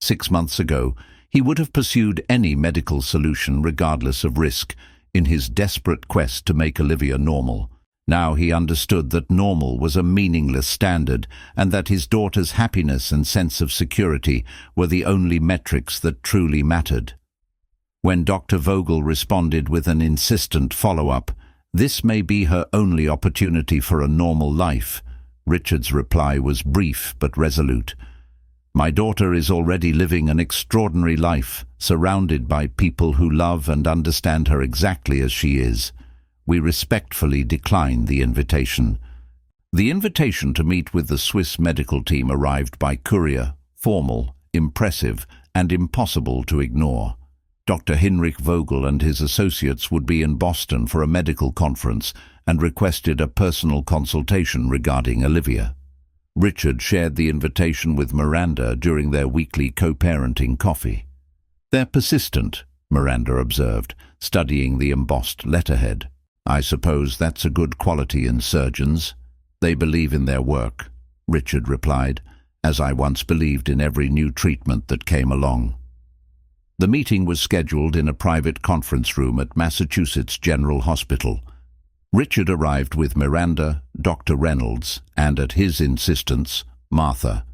6 months ago, he would have pursued any medical solution regardless of risk, in his desperate quest to make Olivia normal. Now he understood that normal was a meaningless standard, and that his daughter's happiness and sense of security were the only metrics that truly mattered. When Dr. Vogel responded with an insistent follow-up, "This may be her only opportunity for a normal life," Richard's reply was brief but resolute. "My daughter is already living an extraordinary life, surrounded by people who love and understand her exactly as she is. We respectfully decline the invitation." The invitation to meet with the Swiss medical team arrived by courier, formal, impressive, and impossible to ignore. Dr. Hinrich Vogel and his associates would be in Boston for a medical conference and requested a personal consultation regarding Olivia. Richard shared the invitation with Miranda during their weekly co-parenting coffee. "They're persistent," Miranda observed, studying the embossed letterhead. "I suppose that's a good quality in surgeons. They believe in their work," Richard replied, "as I once believed in every new treatment that came along." The meeting was scheduled in a private conference room at Massachusetts General Hospital. Richard arrived with Miranda, Dr. Reynolds, and at his insistence, Martha.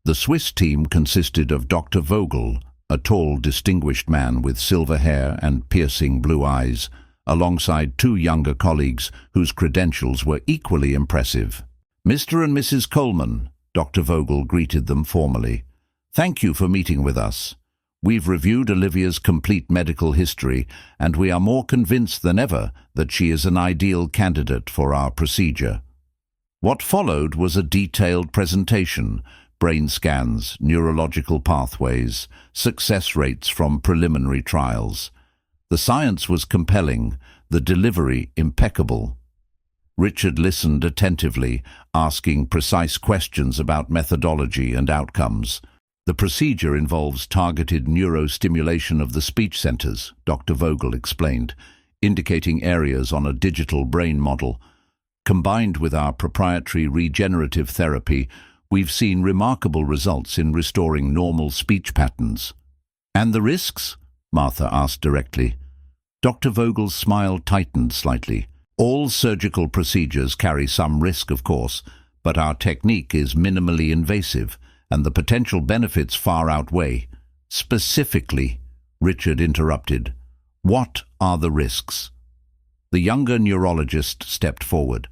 The Swiss team consisted of Dr. Vogel, a tall, distinguished man with silver hair and piercing blue eyes, alongside 2 younger colleagues whose credentials were equally impressive. "Mr. and Mrs. Coleman," Dr. Vogel greeted them formally. "Thank you for meeting with us. We've reviewed Olivia's complete medical history, and we are more convinced than ever that she is an ideal candidate for our procedure." What followed was a detailed presentation: brain scans, neurological pathways, success rates from preliminary trials. The science was compelling, the delivery impeccable. Richard listened attentively, asking precise questions about methodology and outcomes. "The procedure involves targeted neurostimulation of the speech centers," Dr. Vogel explained, indicating areas on a digital brain model. "Combined with our proprietary regenerative therapy, we've seen remarkable results in restoring normal speech patterns." "And the risks?" Martha asked directly. Dr. Vogel's smile tightened slightly. "All surgical procedures carry some risk, of course, but our technique is minimally invasive, and the potential benefits far outweigh." "Specifically," Richard interrupted, "what are the risks?" The younger neurologist stepped forward.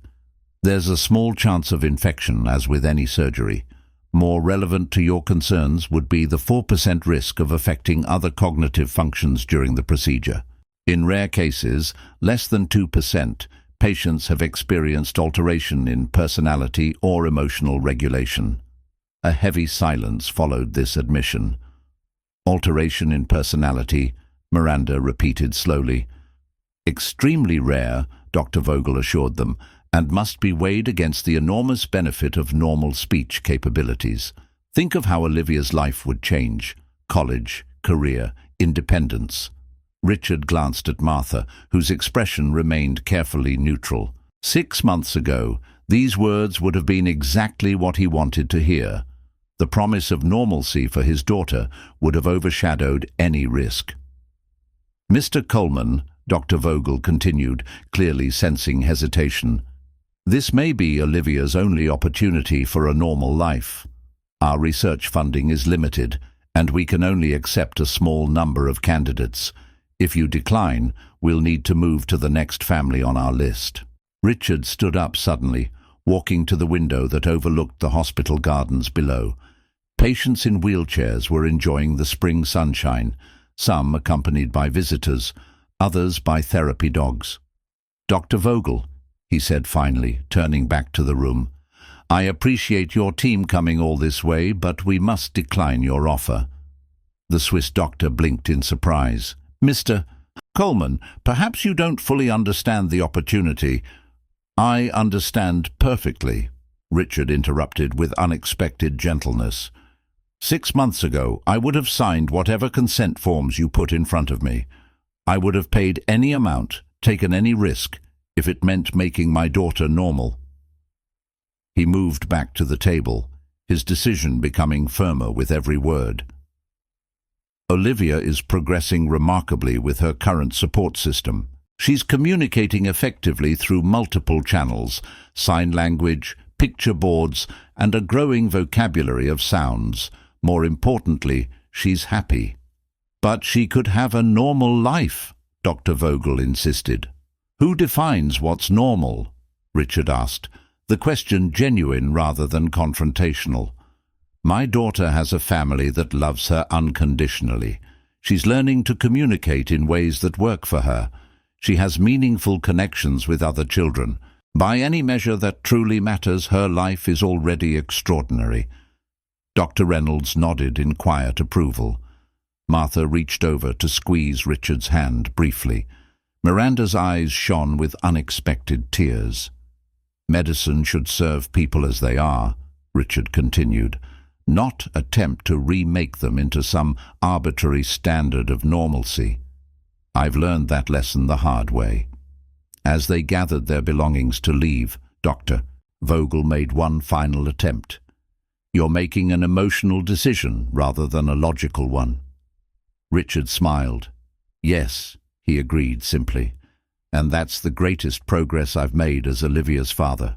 "There's a small chance of infection, as with any surgery. More relevant to your concerns would be the 4% risk of affecting other cognitive functions during the procedure. In rare cases, less than 2%, patients have experienced alteration in personality or emotional regulation." A heavy silence followed this admission. "Alteration in personality," Miranda repeated slowly. "Extremely rare," Dr. Vogel assured them, "and must be weighed against the enormous benefit of normal speech capabilities. Think of how Olivia's life would change: college, career, independence." Richard glanced at Martha, whose expression remained carefully neutral. 6 months ago, these words would have been exactly what he wanted to hear. The promise of normalcy for his daughter would have overshadowed any risk. "Mr. Coleman," Dr. Vogel continued, clearly sensing hesitation, "this may be Olivia's only opportunity for a normal life. Our research funding is limited, and we can only accept a small number of candidates. If you decline, we'll need to move to the next family on our list." Richard stood up suddenly, walking to the window that overlooked the hospital gardens below. Patients in wheelchairs were enjoying the spring sunshine, some accompanied by visitors, others by therapy dogs. "Dr. Vogel," he said finally, turning back to the room, "I appreciate your team coming all this way, but we must decline your offer." The Swiss doctor blinked in surprise. "Mr. Coleman, perhaps you don't fully understand the opportunity." "I understand perfectly," Richard interrupted with unexpected gentleness. "6 months ago, I would have signed whatever consent forms you put in front of me. I would have paid any amount, taken any risk, if it meant making my daughter normal." He moved back to the table, his decision becoming firmer with every word. "Olivia is progressing remarkably with her current support system. She's communicating effectively through multiple channels, sign language, picture boards, and a growing vocabulary of sounds. More importantly, she's happy." "But she could have a normal life," Dr. Vogel insisted. "Who defines what's normal?" Richard asked, the question genuine rather than confrontational. "My daughter has a family that loves her unconditionally. She's learning to communicate in ways that work for her. She has meaningful connections with other children. By any measure that truly matters, her life is already extraordinary." Dr. Reynolds nodded in quiet approval. Martha reached over to squeeze Richard's hand briefly. Miranda's eyes shone with unexpected tears. "Medicine should serve people as they are," Richard continued, "not attempt to remake them into some arbitrary standard of normalcy. I've learned that lesson the hard way." As they gathered their belongings to leave, Dr. Vogel made one final attempt. "You're making an emotional decision rather than a logical one." Richard smiled. "Yes," he agreed simply, "and that's the greatest progress I've made as Olivia's father."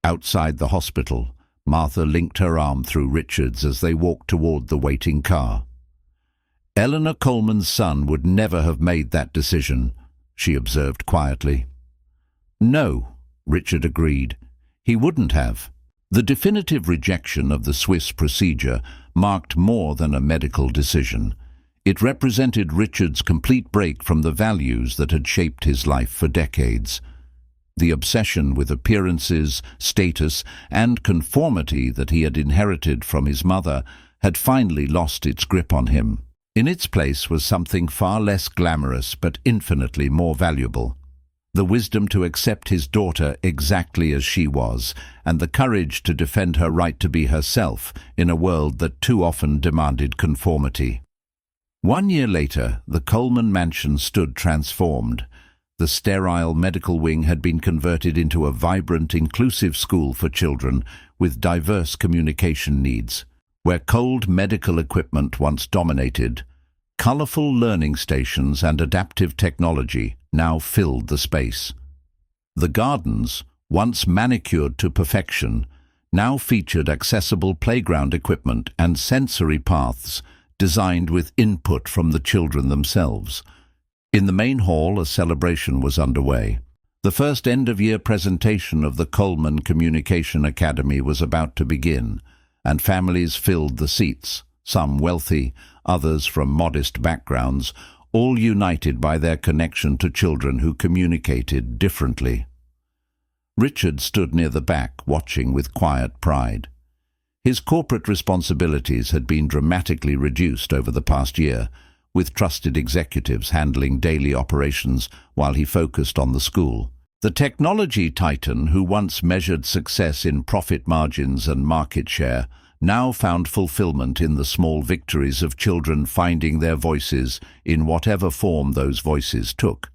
Outside the hospital, Martha linked her arm through Richard's as they walked toward the waiting car. "Eleanor Coleman's son would never have made that decision," she observed quietly. "No," Richard agreed. "He wouldn't have." The definitive rejection of the Swiss procedure marked more than a medical decision. It represented Richard's complete break from the values that had shaped his life for decades. The obsession with appearances, status, and conformity that he had inherited from his mother had finally lost its grip on him. In its place was something far less glamorous but infinitely more valuable. The wisdom to accept his daughter exactly as she was, and the courage to defend her right to be herself in a world that too often demanded conformity. 1 year later, the Coleman mansion stood transformed. The sterile medical wing had been converted into a vibrant, inclusive school for children with diverse communication needs. Where cold medical equipment once dominated, colorful learning stations and adaptive technology now filled the space. The gardens, once manicured to perfection, now featured accessible playground equipment and sensory paths designed with input from the children themselves. In the main hall, a celebration was underway. The first end-of-year presentation of the Coleman Communication Academy was about to begin, and families filled the seats, some wealthy, others from modest backgrounds, all united by their connection to children who communicated differently. Richard stood near the back, watching with quiet pride. His corporate responsibilities had been dramatically reduced over the past year, with trusted executives handling daily operations while he focused on the school. The technology titan who once measured success in profit margins and market share now found fulfillment in the small victories of children finding their voices in whatever form those voices took.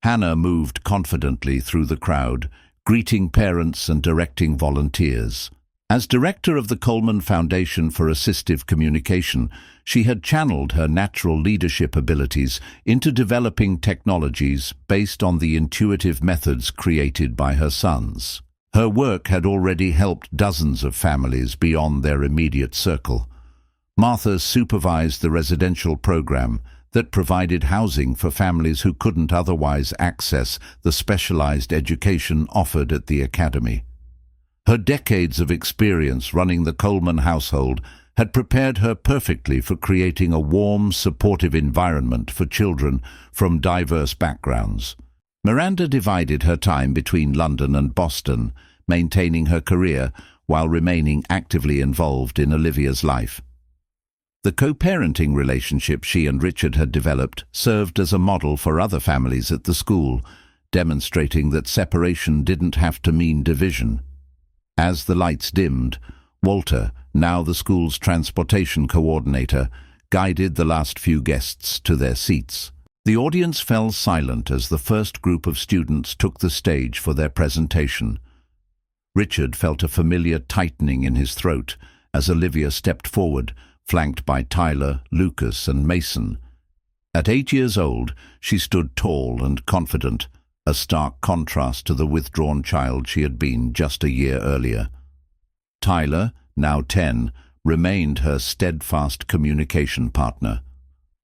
Hannah moved confidently through the crowd, greeting parents and directing volunteers. As director of the Coleman Foundation for Assistive Communication, she had channeled her natural leadership abilities into developing technologies based on the intuitive methods created by her sons. Her work had already helped dozens of families beyond their immediate circle. Martha supervised the residential program that provided housing for families who couldn't otherwise access the specialized education offered at the academy. Her decades of experience running the Coleman household had prepared her perfectly for creating a warm, supportive environment for children from diverse backgrounds. Miranda divided her time between London and Boston, maintaining her career while remaining actively involved in Olivia's life. The co-parenting relationship she and Richard had developed served as a model for other families at the school, demonstrating that separation didn't have to mean division. As the lights dimmed, Walter, now the school's transportation coordinator, guided the last few guests to their seats. The audience fell silent as the first group of students took the stage for their presentation. Richard felt a familiar tightening in his throat as Olivia stepped forward, flanked by Tyler, Lucas, and Mason. At 8 years old, she stood tall and confident, a stark contrast to the withdrawn child she had been just a year earlier. Tyler, now 10, remained her steadfast communication partner.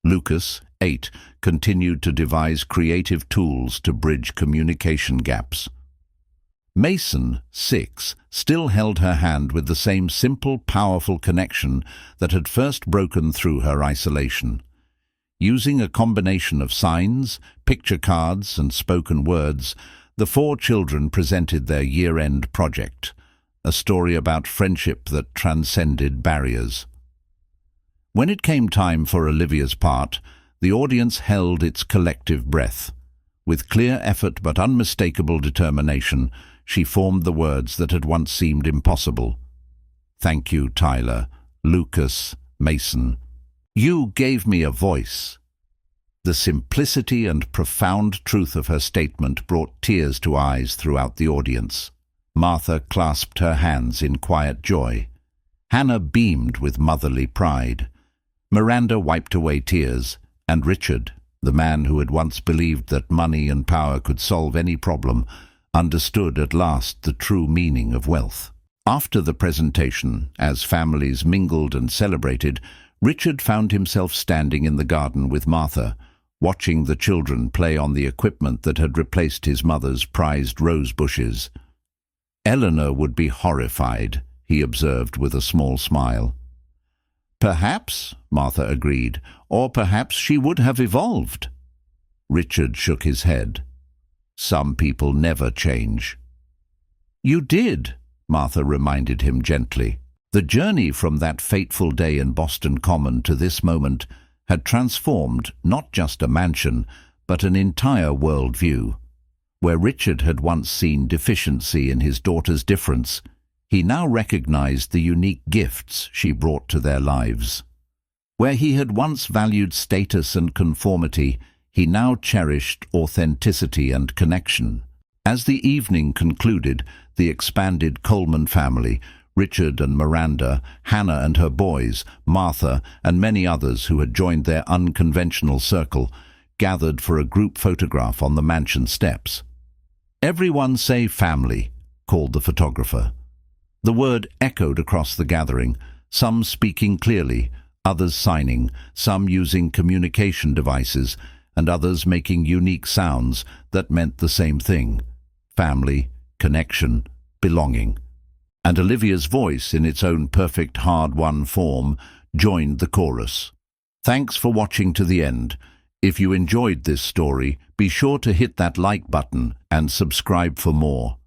Lucas, 8, continued to devise creative tools to bridge communication gaps. Mason, 6, still held her hand with the same simple, powerful connection that had first broken through her isolation. Using a combination of signs, picture cards, and spoken words, the 4 children presented their year-end project, a story about friendship that transcended barriers. When it came time for Olivia's part, the audience held its collective breath. With clear effort but unmistakable determination, she formed the words that had once seemed impossible. "Thank you, Tyler, Lucas, Mason. You gave me a voice." The simplicity and profound truth of her statement brought tears to eyes throughout the audience. Martha clasped her hands in quiet joy. Hannah beamed with motherly pride. Miranda wiped away tears, and Richard, the man who had once believed that money and power could solve any problem, understood at last the true meaning of wealth. After the presentation, as families mingled and celebrated, Richard found himself standing in the garden with Martha, watching the children play on the equipment that had replaced his mother's prized rose bushes. Eleanor would be horrified, he observed with a small smile. "Perhaps," Martha agreed, "or perhaps she would have evolved." Richard shook his head. "Some people never change." "You did," Martha reminded him gently. The journey from that fateful day in Boston Common to this moment had transformed not just a mansion, but an entire worldview. Where Richard had once seen deficiency in his daughter's difference, he now recognized the unique gifts she brought to their lives. Where he had once valued status and conformity, he now cherished authenticity and connection. As the evening concluded, the expanded Coleman family, Richard and Miranda, Hannah and her boys, Martha, and many others who had joined their unconventional circle, gathered for a group photograph on the mansion steps. "Everyone say family," called the photographer. The word echoed across the gathering, some speaking clearly, others signing, some using communication devices, and others making unique sounds that meant the same thing: family, connection, belonging. And Olivia's voice, in its own perfect hard-won form, joined the chorus. Thanks for watching to the end. If you enjoyed this story, be sure to hit that like button and subscribe for more.